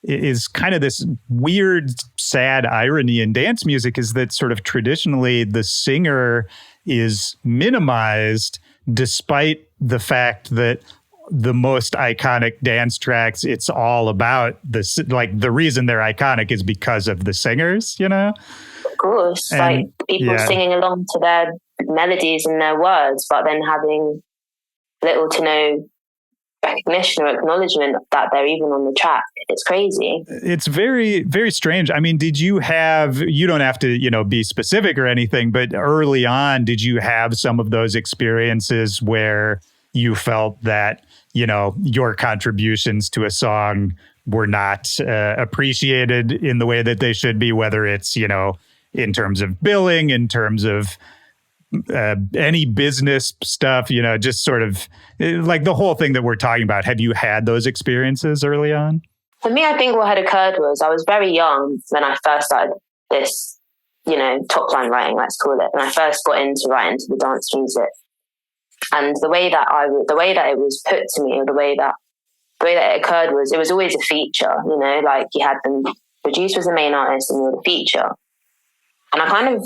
is kind of this weird, sad irony in dance music, is that sort of traditionally the singer is minimized, despite the fact that the most iconic dance tracks, it's all about this, like the reason they're iconic is because of the singers, you know? Of course, like people singing along to their melodies and their words, but then having little to no recognition or acknowledgement that they're even on the track. It's crazy. It's very, very strange. I mean, you don't have to, be specific or anything, but early on, did you have some of those experiences where you felt that, your contributions to a song were not appreciated in the way that they should be, whether it's, in terms of billing, in terms of any business stuff, just sort of like the whole thing that we're talking about. Have you had those experiences early on? For me, I think what had occurred was I was very young when I first started this, top line writing, let's call it. When I first got into writing to the dance music. And the way that it was put to me, or the way that it occurred was, it was always a feature, like you had them, producer was the main artist and you were the feature. And I kind of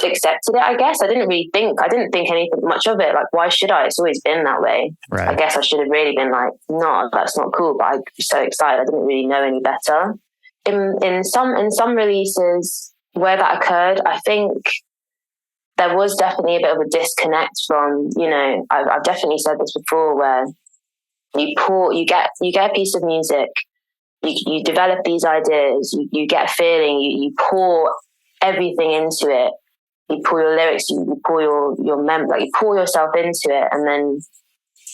accepted it, I guess. I didn't think anything much of it. Like, why should I? It's always been that way. Right. I guess I should have really been like, no, that's not cool. But I was so excited. I didn't really know any better. In some releases where that occurred, I think there was definitely a bit of a disconnect from, I've definitely said this before, where you get a piece of music, you develop these ideas, you get a feeling, you pour everything into it, you pour your lyrics, you pour your you pour yourself into it, and then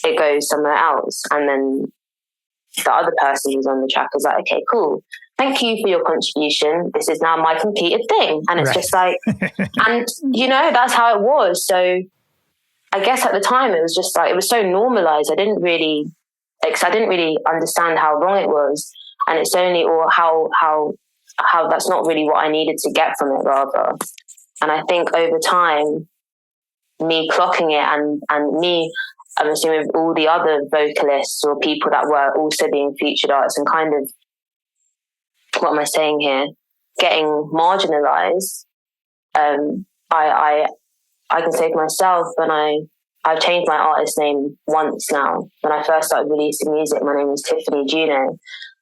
it goes somewhere else, and then the other person who's on the track is like, okay, cool, thank you for your contribution, this is now my completed thing. And it's just like, and that's how it was. So I guess at the time it was just like, it was so normalized. I didn't really understand how wrong it was, and it's only, or how that's not really what I needed to get from it, rather. And I think over time, me clocking it and me, I'm assuming with all the other vocalists or people that were also being featured artists and kind of, what am I saying here, getting marginalized, I can say for myself, when I've changed my artist name once now. When I first started releasing music, my name was Tiffany Juno.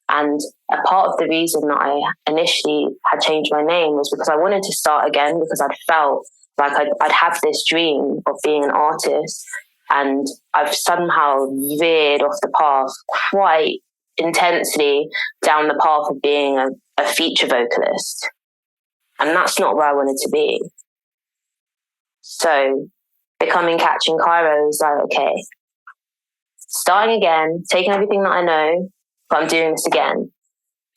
And a part of the reason that I initially had changed my name was because I wanted to start again, because I'd felt like I'd have this dream of being an artist, and I've somehow veered off the path quite intensely down the path of being a feature vocalist. And that's not where I wanted to be. So becoming Catching Cairo is like, okay, starting again, taking everything that I know, but I'm doing this again.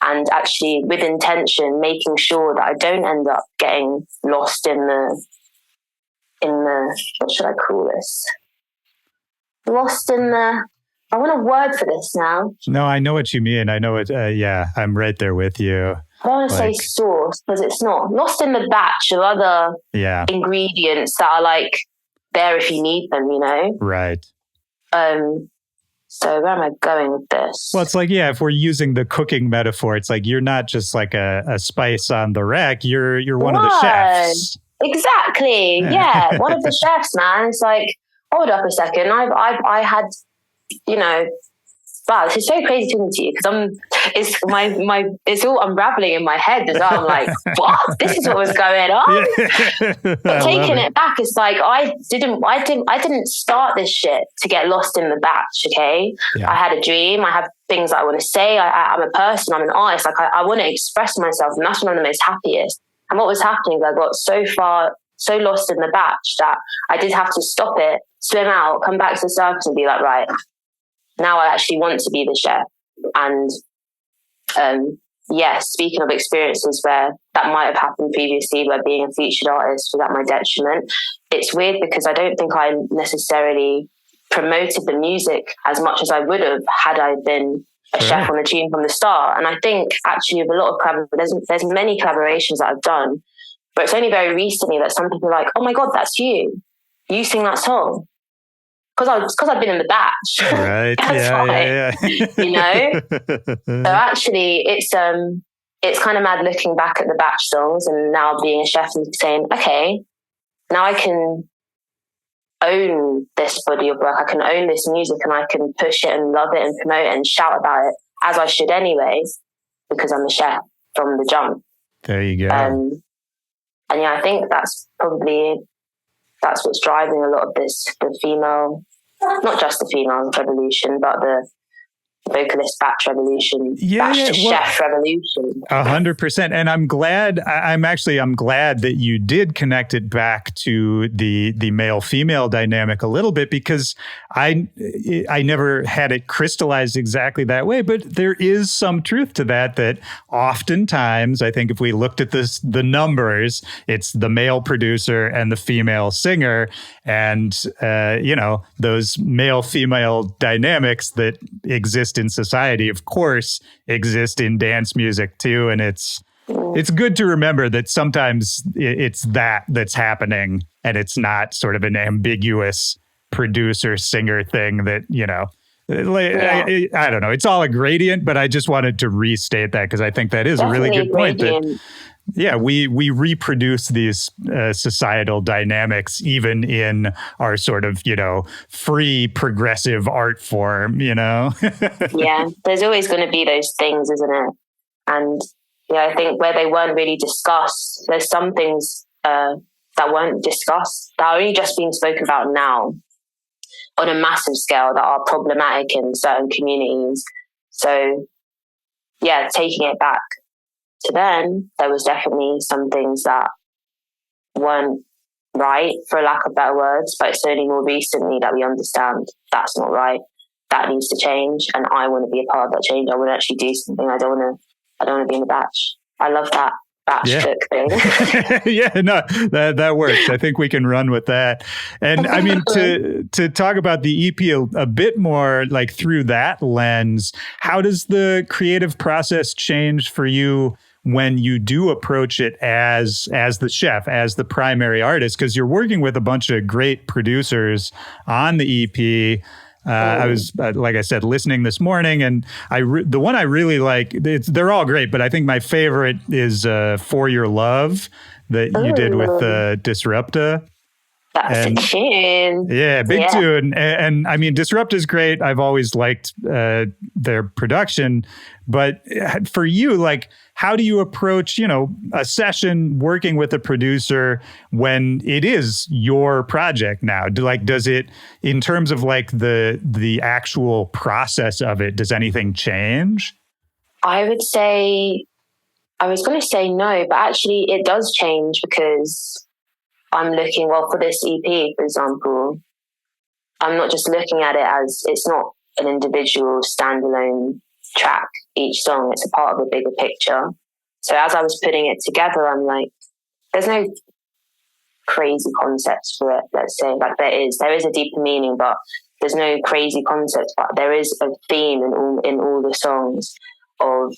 And actually with intention, making sure that I don't end up getting lost in the what should I call this? Lost in the I want a word for this now. No, I know what you mean. I know it. Yeah, I'm right there with you. I don't want to say sauce because it's not. Lost in the batch of other ingredients that are like there if you need them, you know? Right. So where am I going with this? Well, it's like, if we're using the cooking metaphor, it's like you're not just like a spice on the rack. You're one of the chefs. Exactly. Yeah, one of the chefs, man. It's like, hold up a second. I had, you know, wow, this is so crazy talking to you because it's all unraveling in my head as well. I'm like, what? This is what was going on. But taking it back, it's like I didn't start this shit to get lost in the batch. Okay, I had a dream. I have things that I want to say. I'm a person. I'm an artist. Like I want to express myself, and that's when I'm the most happiest. And what was happening is I got so lost in the batch that I did have to stop it, swim out, come back to the surface, and be like, right. Now I actually want to be the chef. And speaking of experiences where that might have happened previously, where being a featured artist was at my detriment, it's weird because I don't think I necessarily promoted the music as much as I would have had I been a chef on the tune from the start. And I think actually with a lot of there's many collaborations that I've done, but it's only very recently that some people are like, oh my God, that's you. You sing that song. Because I've been in the batch. Right. That's yeah. You know? So actually it's kind of mad looking back at the batch songs and now being a chef and saying, okay, now I can own this body of work. I can own this music and I can push it and love it and promote it and shout about it as I should anyway, because I'm a chef from the jump. There you go. And I think that's what's driving a lot of the female, not just the female revolution, but the vocalist batch revolution, chef revolution. 100%. And I'm glad that you did connect it back to the male-female dynamic a little bit, because I never had it crystallized exactly that way, but there is some truth to that oftentimes, I think if we looked at the numbers, it's the male producer and the female singer, and those male-female dynamics that exist in society, of course, exist in dance music too. And it's good to remember that sometimes it's that's happening, and it's not sort of an ambiguous producer-singer thing that, I don't know. It's all a gradient, but I just wanted to restate that because I think that is definitely a really good point. That we reproduce these societal dynamics even in our sort of, free progressive art form, Yeah, there's always going to be those things, isn't it? And I think where they weren't really discussed, there's some things that weren't discussed that are only just being spoken about now on a massive scale that are problematic in certain communities. So, taking it back to then, there was definitely some things that weren't right, for lack of better words, but it's only more recently that we understand that's not right. That needs to change, and I want to be a part of that change. I want to actually do something. I don't want to be in the batch. I love that batch cook thing. that works. I think we can run with that. And I mean, to talk about the EP a bit more, like through that lens, how does the creative process change for you when you do approach it as the chef, as the primary artist? Because you're working with a bunch of great producers on the EP. I was, like I said, listening this morning, and the one I really like, they're all great, but I think my favorite is For Your Love that you did with Disrupta. That's a tune. Yeah, big tune. And I mean, Disrupt is great. I've always liked their production. But for you, like, how do you approach, a session working with a producer when it is your project now? Does it, in terms of like the actual process of it, does anything change? I would say, I was going to say no, but actually it does change because I'm looking, for this EP, for example, I'm not just looking at it as, it's not an individual standalone track, each song, it's a part of a bigger picture. So as I was putting it together, I'm like, there's no crazy concepts for it, let's say. Like there is a deeper meaning, but there's no crazy concept, but there is a theme in all the songs of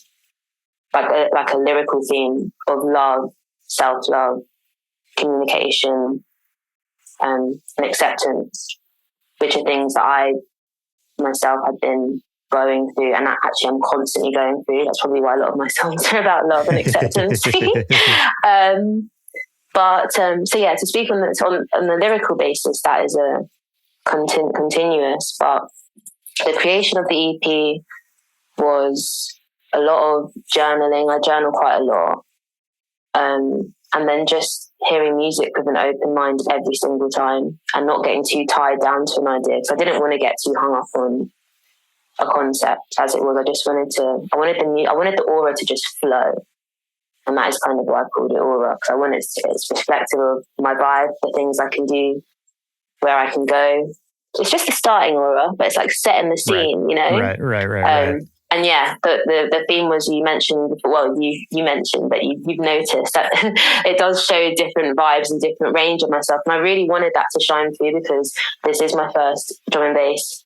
like a lyrical theme of love, self-love, communication, and acceptance, which are things that I myself have been going through, and actually I'm constantly going through. That's probably why a lot of my songs are about love and acceptance. So yeah, to speak on the lyrical basis, that is a continuous, but the creation of the EP was a lot of journaling. I journal quite a lot. And then just hearing music with an open mind every single time and not getting too tied down to an idea. Because I didn't want to get too hung up on a concept as it was. I wanted the aura to just flow. And that is kind of why I called it aura, because it's reflective of my vibe, the things I can do, where I can go. It's just the starting aura, but it's like setting the scene, right. you know? Right. And yeah, the theme was, you mentioned that you've noticed that it does show different vibes and different range of myself. And I really wanted that to shine through, because this is my first drum and bass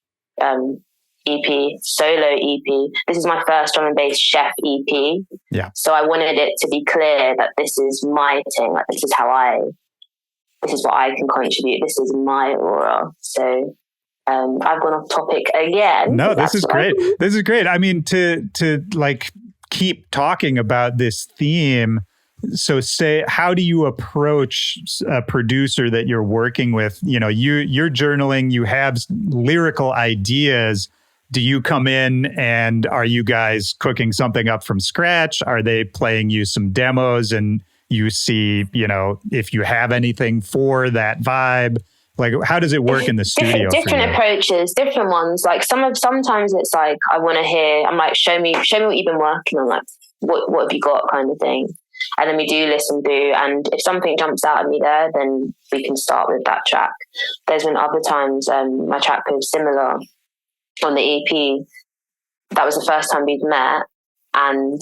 EP, solo EP. This is my first drum and bass chef EP. Yeah. So I wanted it to be clear that this is my thing. Like, this is what I can contribute. This is my aura. So I've gone off topic again. No, this is great. This is great. I mean, to like keep talking about this theme. So how do you approach a producer that you're working with? You know, you're journaling, you have lyrical ideas. Do you come in and are you guys cooking something up from scratch? Are they playing you some demos and you see, you know, if you have anything for that vibe? Like, how does it work in the studio? Different approaches, different ones. Like sometimes it's like, I want to hear, I'm like, show me what you've been working on. Like, what have you got, kind of thing. And then we do listen through, and if something jumps out at me there, then we can start with that track. There's been other times, my track was similar on the EP. That was the first time we'd met, and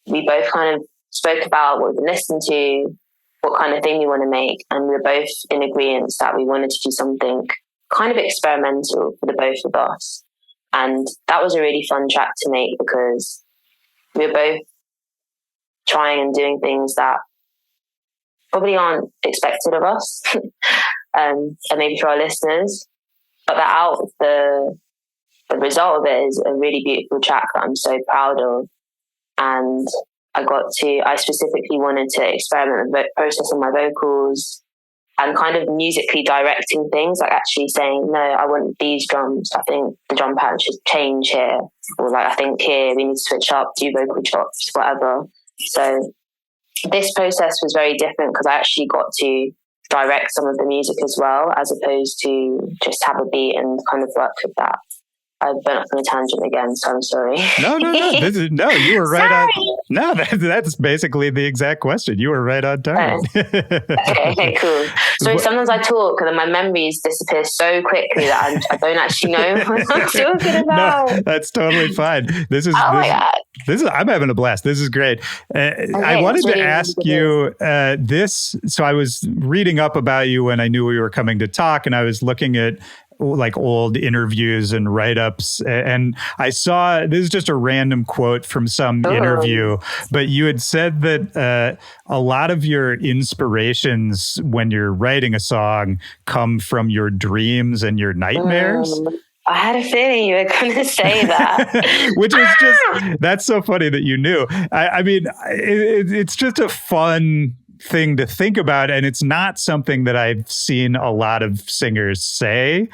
we both kind of spoke about what we've been listening to, what kind of thing we want to make, and we were both in agreement that we wanted to do something kind of experimental for the both of us. And that was a really fun track to make, because we were both trying and doing things that probably aren't expected of us, and maybe for our listeners, but the result of it is a really beautiful track that I'm so proud of. And I specifically wanted to experiment with processing my vocals and kind of musically directing things, like actually saying, no, I want these drums. I think the drum pattern should change here. Or like, I think here we need to switch up, do vocal chops, whatever. So this process was very different, because I actually got to direct some of the music as well, as opposed to just have a beat and kind of work with that. I went off on a tangent again, so I'm sorry. No. You were right on. No, that's basically the exact question. You were right on target. Okay, cool. So sometimes I talk and then my memories disappear so quickly that I don't actually know what I'm talking about. No, that's totally fine. I'm having a blast. This is great. I wanted to ask you this. So I was reading up about you when I knew we were coming to talk, and I was looking at like old interviews and write-ups, and I saw, this is just a random quote from some interview, but you had said that a lot of your inspirations when you're writing a song come from your dreams and your nightmares. I had a feeling you were going to say that. Which is just, that's so funny that you knew. I mean, it's just a fun thing to think about, and it's not something that I've seen a lot of singers say,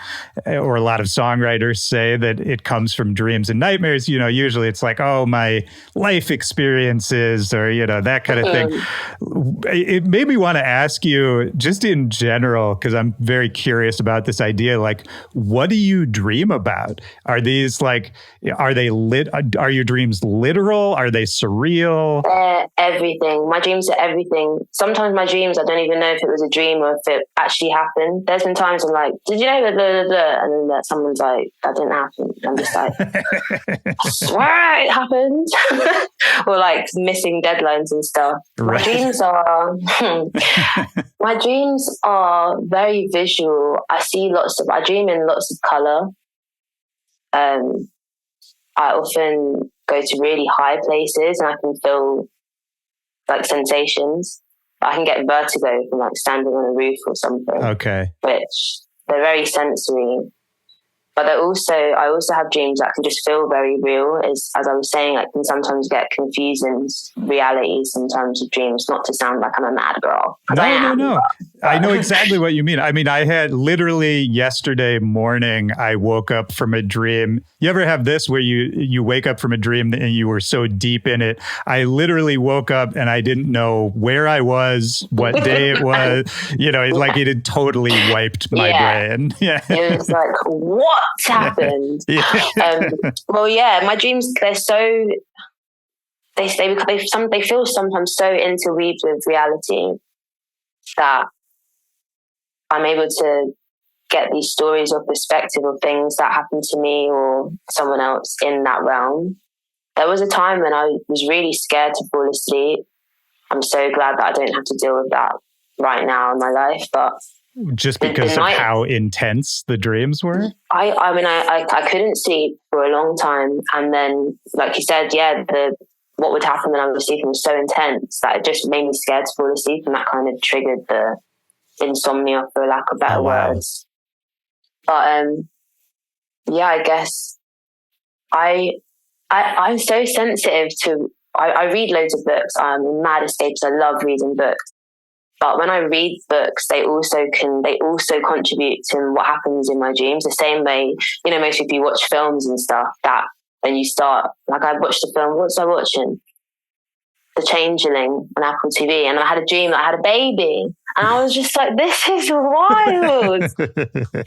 or a lot of songwriters say, that it comes from dreams and nightmares. You know, usually it's like, oh, my life experiences, or, you know, that kind of thing. It made me want to ask you, just in general, because I'm very curious about this idea, like, what do you dream about? Are these like, are your dreams literal? Are they surreal? Everything. My dreams are everything. sometimes my dreams, I don't even know if it was a dream or if it actually happened. There's been times I'm like, did you know that, blah, blah, blah? And then someone's like, that didn't happen. I'm just like, I swear it happened. Or like missing deadlines and stuff. Right. My dreams are very visual. I dream in lots of color. I often go to really high places and I can feel like sensations. I can get vertigo from like standing on a roof or something. Okay. Which they're very sensory. But I also have dreams that can just feel very real. As I was saying, I can sometimes get confusing reality sometimes with dreams, not to sound like I'm a mad girl. No. I know exactly what you mean. I mean, I had literally yesterday morning, I woke up from a dream. You ever have this where you wake up from a dream and you were so deep in it? I literally woke up and I didn't know where I was, what day it was. Like it had totally wiped my brain. Yeah. It was like, what happened? My dreams, they're so, they feel sometimes so interweaved with reality that I'm able to get these stories or perspective of things that happened to me or someone else in that realm. There was a time when I was really scared to fall asleep. I'm so glad that I don't have to deal with that right now in my life, but just because of how intense the dreams were? I couldn't sleep for a long time. And then, like you said, what would happen when I was sleeping was so intense that it just made me scared to fall asleep. And that kind of triggered the insomnia, for lack of better words. But I guess I'm so sensitive to, I read loads of books. I'm a mad escapist. I love reading books. But when I read books, they also contribute to what happens in my dreams. The same way, most people, you watch films and stuff, that when you start, like I watched a film, what was I watching? The Changeling on Apple TV. And I had a dream that I had a baby. And I was just like, this is wild.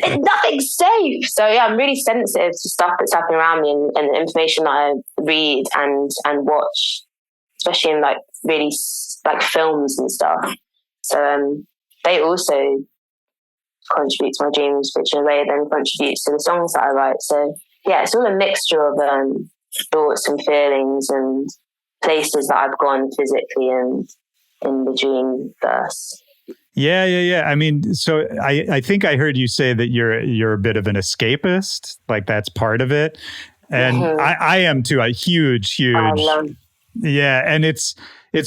Nothing's safe. So yeah, I'm really sensitive to stuff that's happening around me and the information that I read and watch, especially in like really like films and stuff. So they also contribute to my dreams, which in a way then contributes to the songs that I write. So yeah, it's all a mixture of thoughts and feelings and places that I've gone physically and in the dream verse. Yeah. I mean, so I think I heard you say that you're a bit of an escapist, like that's part of it. And I am too, a huge. Yeah. And it's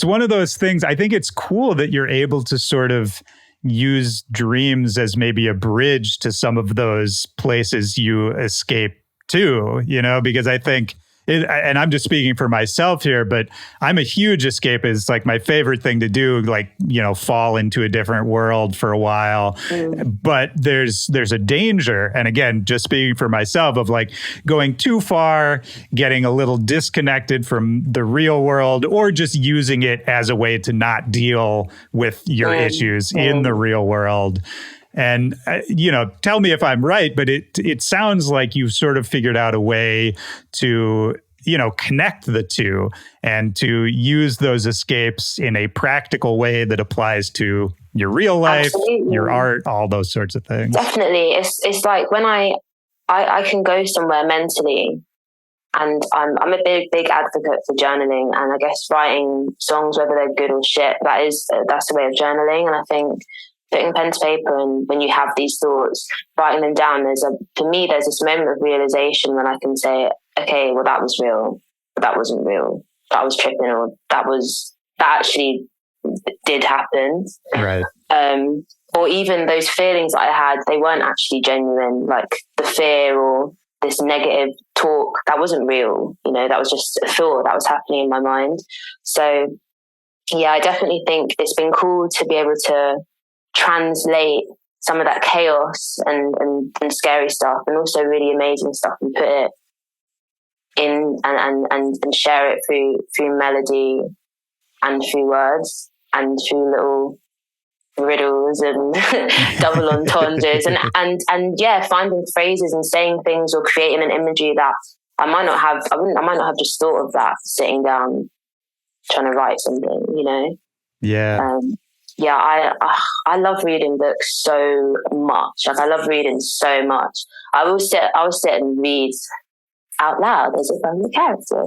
one of those things. I think it's cool that you're able to sort of use dreams as maybe a bridge to some of those places you escape to, because I think, and I'm just speaking for myself here, but I'm a huge escapist. Like my favorite thing to do, like, fall into a different world for a while. But there's a danger. And again, just speaking for myself, of like going too far, getting a little disconnected from the real world, or just using it as a way to not deal with your issues in the real world. And, tell me if I'm right, but it sounds like you've sort of figured out a way to, connect the two and to use those escapes in a practical way that applies to your real life, Absolutely. Your art, all those sorts of things. Definitely. It's like when I can go somewhere mentally, and I'm a big advocate for journaling, and I guess writing songs, whether they're good or shit, that's the way of journaling. And I think putting pen to paper, and when you have these thoughts, writing them down, for me there's this moment of realization when I can say, okay, well, that was real, but that wasn't real, that was tripping, or that actually did happen. Right. Or even those feelings that I had, they weren't actually genuine, like the fear or this negative talk, that wasn't real, that was just a thought that was happening in my mind. So yeah, I definitely think it's been cool to be able to translate some of that chaos and scary stuff, and also really amazing stuff, and put it in and share it through melody and through words and through little riddles and double entendres and finding phrases and saying things or creating an imagery that I might not have just thought of that sitting down trying to write something, Yeah. yeah, I love reading books so much. Like, I love reading so much. I will sit and read out loud as if I'm the character.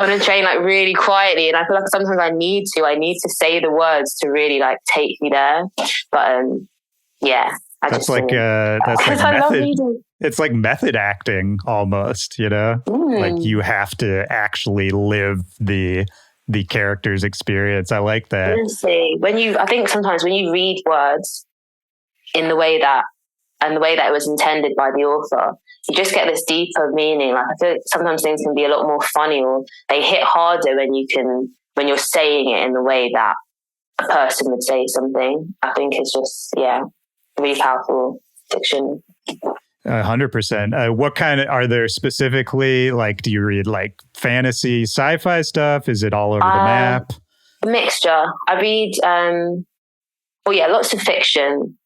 On a train, like really quietly. And I feel like sometimes I need to say the words to really like take me there. But yeah. That's like method. It's like method acting almost, you know? Like you have to actually live the character's experience. I like that. Honestly, I think sometimes when you read words in the way that it was intended by the author, you just get this deeper meaning. Like, I feel like sometimes things can be a lot more funny, or they hit harder when you're saying it in the way that a person would say something. I think it's just, yeah, really powerful fiction. 100%. What kind are there specifically? Like, do you read like fantasy, sci-fi stuff? Is it all over the map? A mixture. I read, lots of fiction.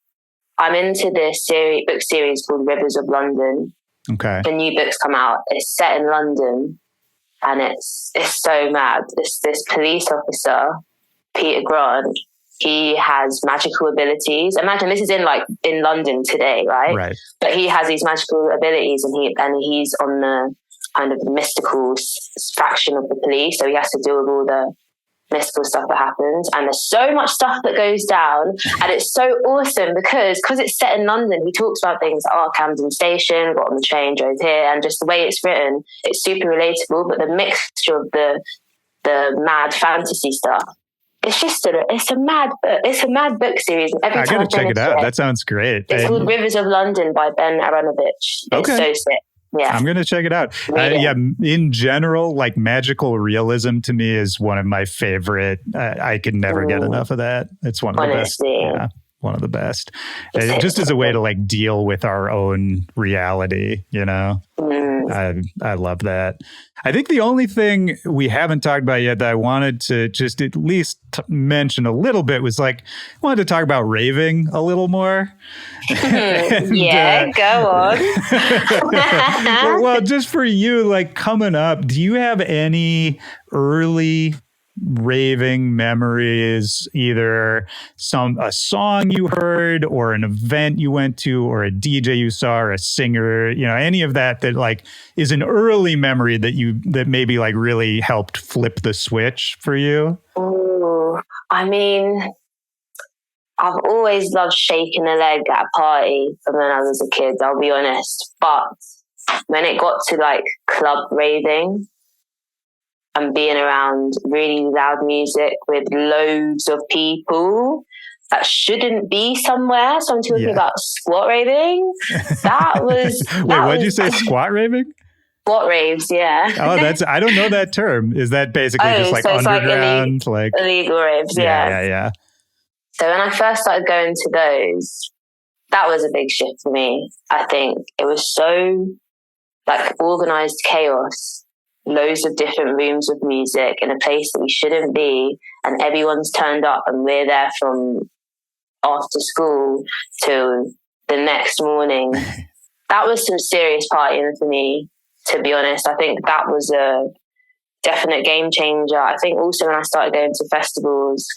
I'm into this book series called Rivers of London. Okay. The new books come out. It's set in London, and it's so mad. This police officer, Peter Grant, he has magical abilities. Imagine this is in London today, right? Right. But he has these magical abilities, and he's on the kind of mystical fraction of the police, so he has to deal with all the mystical stuff that happens, and there's so much stuff that goes down, and it's so awesome because it's set in London. He talks about things like Camden Station, got on the train, drove here, and just the way it's written, it's super relatable. But the mixture of the mad fantasy stuff, it's just it's a mad book series. And every time I gotta check it out. That sounds great. It's called Rivers of London by Ben Aronovich. It's so sick. Yeah. I'm going to check it out. In general, like magical realism to me is one of my favorite. I could never get enough of that. It's one of the best. Yeah, one of the best. Just as a way to like deal with our own reality, you know? I love that. I think the only thing we haven't talked about yet that I wanted to just at least mention a little bit was like, I wanted to talk about raving a little more. And, go on. Well, just for you, like coming up, do you have any early raving memories, either a song you heard or an event you went to or a DJ you saw or a singer, you know, any of that like is an early memory that maybe like really helped flip the switch for you? Oh, I mean, I've always loved shaking a leg at a party from when I was a kid, I'll be honest. But when it got to like club raving, and being around really loud music with loads of people that shouldn't be somewhere. So I'm talking about squat raving. That was... Wait, what did you say? Squat raving? Squat raves, yeah. Oh, I don't know that term. Is that basically just like underground? Like illegal raves, Yeah. So when I first started going to those, that was a big shift for me. I think it was so like organized chaos. Loads of different rooms of music in a place that we shouldn't be, and everyone's turned up and we're there from after school till the next morning. That was some serious partying for me, to be honest. I think that was a definite game changer. I think also when I started going to festivals,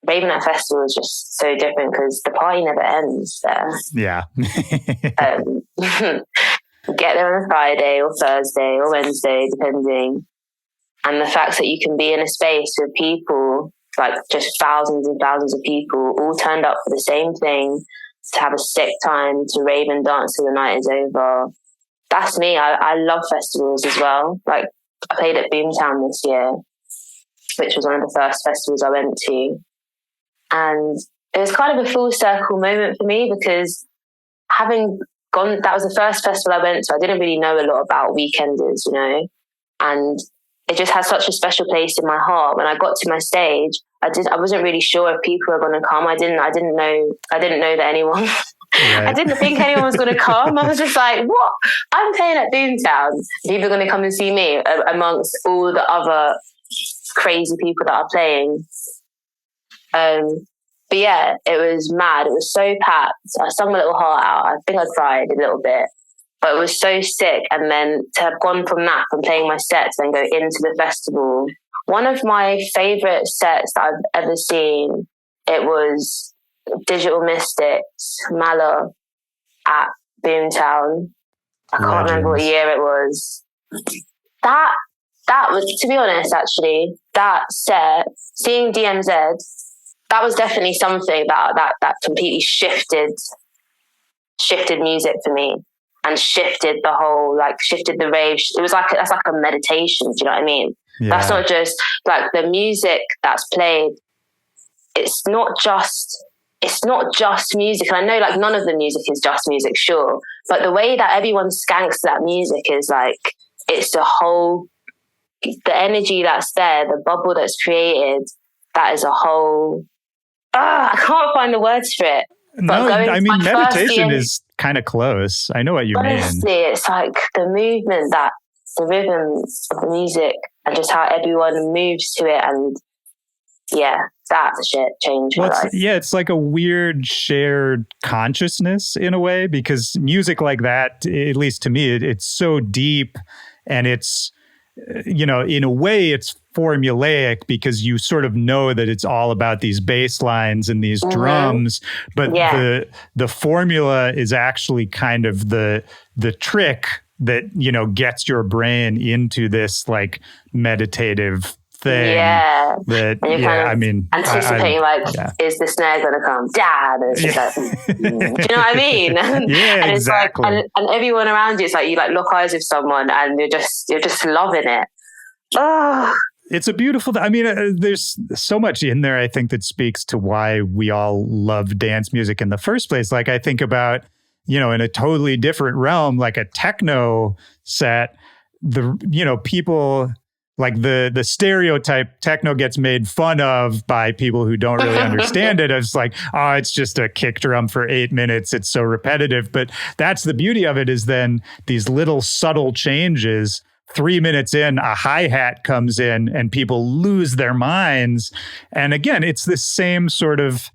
raving at festivals is just so different because the party never ends there. Yeah. Get there on a Friday or Thursday or Wednesday, depending. And the fact that you can be in a space with people, like just thousands and thousands of people, all turned up for the same thing, to have a sick time, to rave and dance till the night is over. That's me. I love festivals as well. Like, I played at Boomtown this year, which was one of the first festivals I went to. And it was kind of a full circle moment for me because that was the first festival I went to. I didn't really know a lot about weekenders, you know, and it just had such a special place in my heart. When I got to my stage, I wasn't really sure if people were going to come. I didn't know that anyone. Right. I didn't think anyone was going to come. I was just like, what? I'm playing at Boomtown. People are going to come and see me amongst all the other crazy people that are playing. But yeah, it was mad. It was so packed. I sung my little heart out. I think I cried a little bit, but it was so sick. And then to have gone from playing my set to then go into the festival one of my favorite sets that I've ever seen, it was Digital Mystics, Mallow at Boomtown. I can't remember what year it was. That was, to be honest, actually, that set, seeing DMZ, that was definitely something that completely shifted music for me, and shifted the rave. It was that's like a meditation. Do you know what I mean? Yeah. That's not just like the music that's played. It's not just music. And I know like none of the music is just music, sure, but the way that everyone skanks that music is like, it's the energy that's there, the bubble that's created. That is a whole. I can't find the words for it. No, I mean, meditation is kind of close. I know what you mean. Honestly, it's like the movement, the rhythm of the music, and just how everyone moves to it. And yeah, that shit changed my life. Yeah, it's like a weird shared consciousness in a way, because music like that, at least to me, it's so deep, and it's, you know, in a way it's formulaic because you sort of know that it's all about these bass lines and these drums, but the formula is actually kind of the trick that, you know, gets your brain into this like meditative thing. Yeah. That, and you're kind of I mean, anticipating is the snare going to come? Dad. And it's just like, do you know what I mean? Yeah, and exactly. It's like, and everyone around you, it's like you like lock eyes with someone and you're just loving it. Oh. It's a beautiful, I mean, there's so much in there, I think, that speaks to why we all love dance music in the first place. Like I think about, you know, in a totally different realm, like a techno set, people, like the stereotype techno gets made fun of by people who don't really understand it. It's like, oh, it's just a kick drum for 8 minutes. It's so repetitive. But that's the beauty of it, is then these little subtle changes. 3 minutes in, a hi-hat comes in and people lose their minds. And again, it's the same sort of,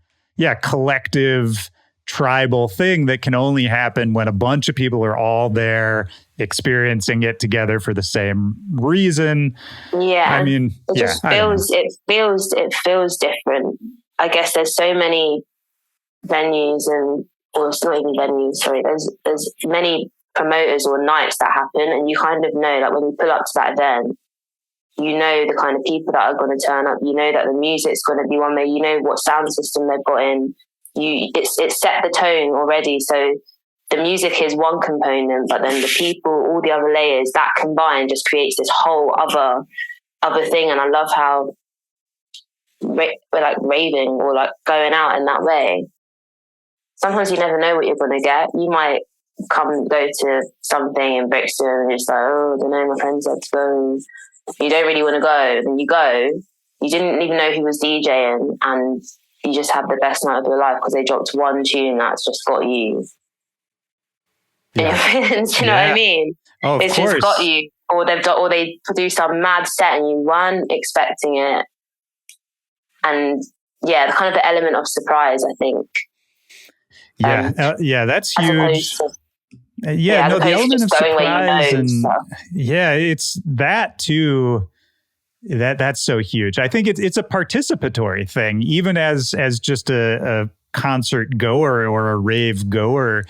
collective tribal thing that can only happen when a bunch of people are all there experiencing it together for the same reason. Yeah. I mean, it feels different. I guess there's so many venues or it's not even venues, sorry, there's many promoters or nights that happen, and you kind of know that when you pull up to that event, you know the kind of people that are going to turn up, you know that the music's going to be one way, you know what sound system they've got in, it's set the tone already. So the music is one component, but then the people, all the other layers, that combined just creates this whole other thing. And I love how we're like raving or like going out in that way. Sometimes you never know what you're going to get. You might go to something in Brixton and you're just like, oh, I don't know, my friends said to go. You don't really want to go. Then you go. You didn't even know who was DJing, and you just have the best night of your life because they dropped one tune that's just got you. Yeah. Do you know what I mean? Oh, it's just got you, or they produce some mad set and you weren't expecting it. And yeah, the kind of the element of surprise, I think. That's huge. The element of surprise, it's that too. That's so huge. I think it's a participatory thing, even as just a concert goer or a rave goer,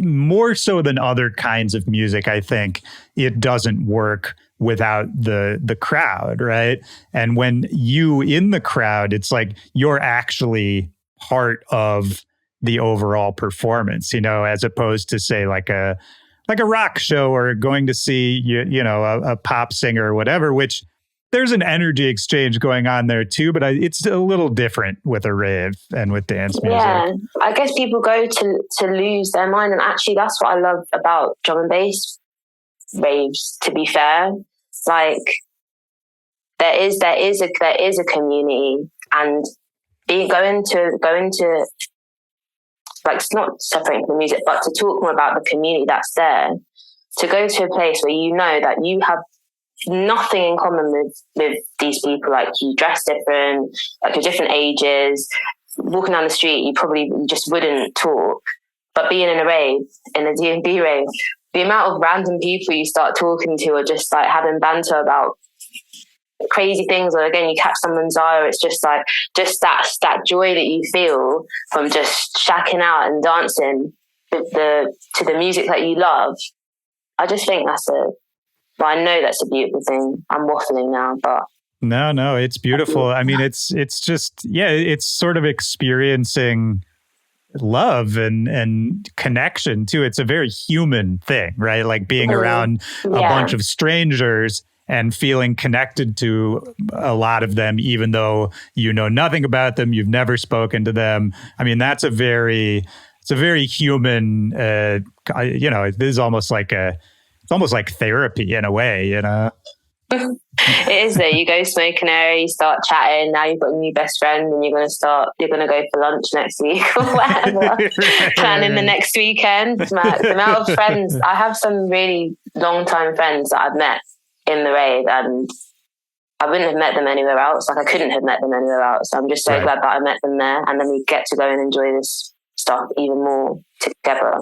more so than other kinds of music. I think it doesn't work without the crowd, right? And when you in the crowd, it's like you're actually part of the overall performance, you know, as opposed to say like a rock show or going to see, a pop singer or whatever, which there's an energy exchange going on there too, but it's a little different with a rave and with dance music. Yeah, I guess people go to lose their mind, and actually that's what I love about drum and bass raves, to be fair. Like there is a community, and going to like, it's not separating from the music, but to talk more about the community that's there, to go to a place where you know that you have nothing in common with these people. Like, you dress different, like you're different ages, walking down the street you just wouldn't talk. But being in a rave, in a D&B rave, the amount of random people you start talking to or just like having banter about crazy things, or again, you catch someone's eye, or it's just like, just that joy that you feel from just shacking out and dancing to the music that you love. I just think well, I know that's a beautiful thing. I'm waffling now, but no, it's beautiful. I mean, it's just, yeah, it's sort of experiencing love and connection too. It's a very human thing, right? Like being around a bunch of strangers and feeling connected to a lot of them, even though you know nothing about them, you've never spoken to them. I mean, it's a very human, you know, this is almost like it's almost like therapy in a way, you know? It is though. You go smoke an area, you start chatting, now you've got a new best friend, and you're going to go for lunch next week or whatever. Planning the next weekend. The amount of friends, I have some really long time friends that I've met in the rave, and I wouldn't have met them anywhere else. Like I couldn't have met them anywhere else. I'm just so glad that I met them there, and then we get to go and enjoy this stuff even more together.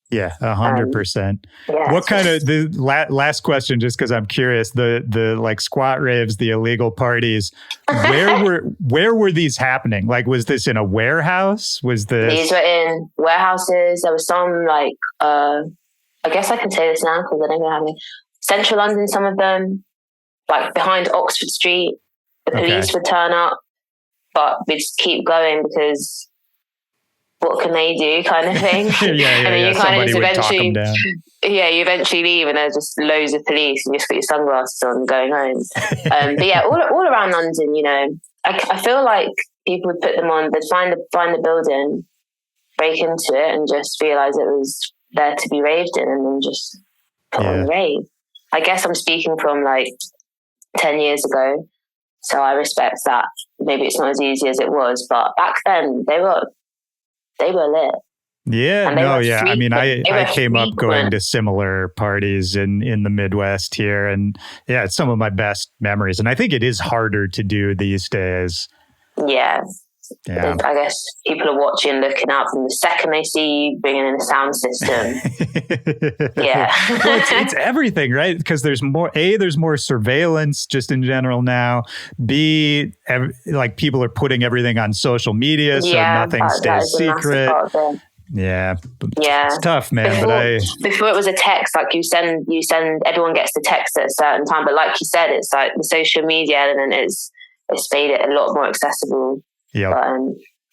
Yeah, 100%. Yeah, what kind of, the last question, just because I'm curious, the like squat raves, the illegal parties, where were these happening? Like, was this in a warehouse? These were in warehouses. There was some like, I guess I can say this now because I don't know how many. Central London, some of them, like behind Oxford Street. The police would turn up, but we'd just keep going because what can they do, kind of thing. And then you kind of just eventually, you eventually leave, and there's just loads of police, and you just got your sunglasses on going home. But yeah, all around London, you know, I feel like people would put them on. They'd find the building, break into it, and just realize it was there to be raved in, and then just put on the rave. I guess I'm speaking from like 10 years ago, so I respect that. Maybe it's not as easy as it was, but back then they were lit. Yeah, no, yeah. I mean, I came up going to similar parties in the Midwest here, and yeah, it's some of my best memories. And I think it is harder to do these days. Yeah. I guess people are watching, looking up, and the second they see you bringing in a sound system, well, it's everything, right? Because there's more surveillance just in general now. B, like people are putting everything on social media, so nothing stays secret. Yeah, it's tough, man. Before it was a text, like you send, everyone gets the text at a certain time. But like you said, it's like the social media element it's made it a lot more accessible. Yeah.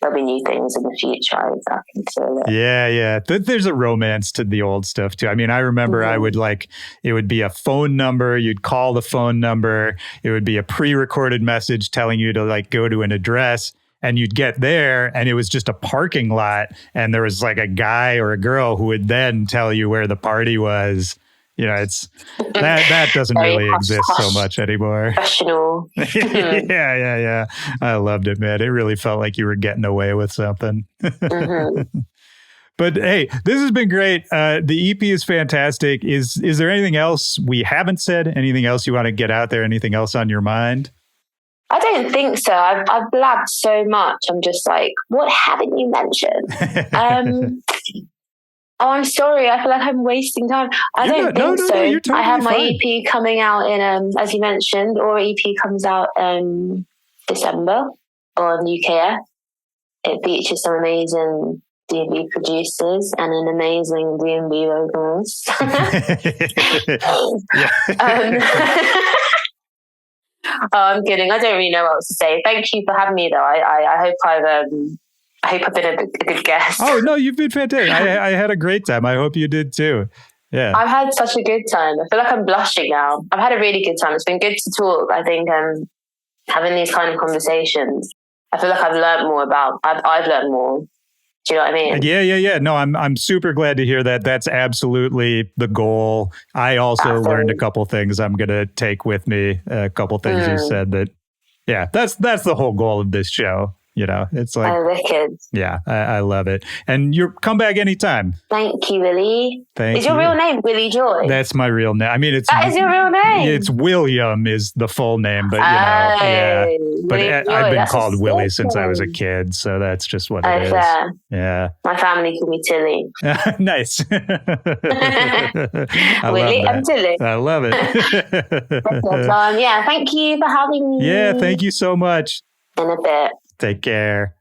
There'll be new things in the future. I can feel it. Yeah. There's a romance to the old stuff too. I mean, I remember I would it would be a phone number. You'd call the phone number. It would be a pre-recorded message telling you to like go to an address, and you'd get there and it was just a parking lot. And there was like a guy or a girl who would then tell you where the party was. You know, it's that doesn't really exist so much anymore. Professional. Yeah. I loved it, man. It really felt like you were getting away with something. But hey, this has been great. The EP is fantastic. Is there anything else we haven't said? Anything else you want to get out there? Anything else on your mind? I don't think so. I've blabbed so much. I'm just like, what haven't you mentioned? Oh, I'm sorry. I feel like I'm wasting time. I don't think so. You're totally I have my fine. EP coming out in, as you mentioned, or EP comes out December on UKF. It features some amazing D&B producers and an amazing D&B vocalist. I'm kidding. I don't really know what else to say. Thank you for having me, though. I hope I've been a good guest. Oh, no, you've been fantastic. I had a great time. I hope you did too. Yeah. I've had such a good time. I feel like I'm blushing now. I've had a really good time. It's been good to talk. I think having these kind of conversations, I feel like I've learned more. Do you know what I mean? Yeah. No, I'm super glad to hear that. That's absolutely the goal. I also learned a couple things I'm going to take with me. A couple things you said that, yeah, that's the whole goal of this show. It's like, wicked. Yeah, I love it. And you come back anytime. Thank you, Willy. Thank Is your you. real name Willy Joy? That's my real name. I mean, that is your real name. It's William is the full name, but yeah. But I've been called Willy since I was a kid, so that's just what it is. Fair. Yeah. My family call me Tilly. Nice. Willy and Tilly. I love it. Yeah, thank you for having me. Yeah, thank you so much. In a bit. Take care.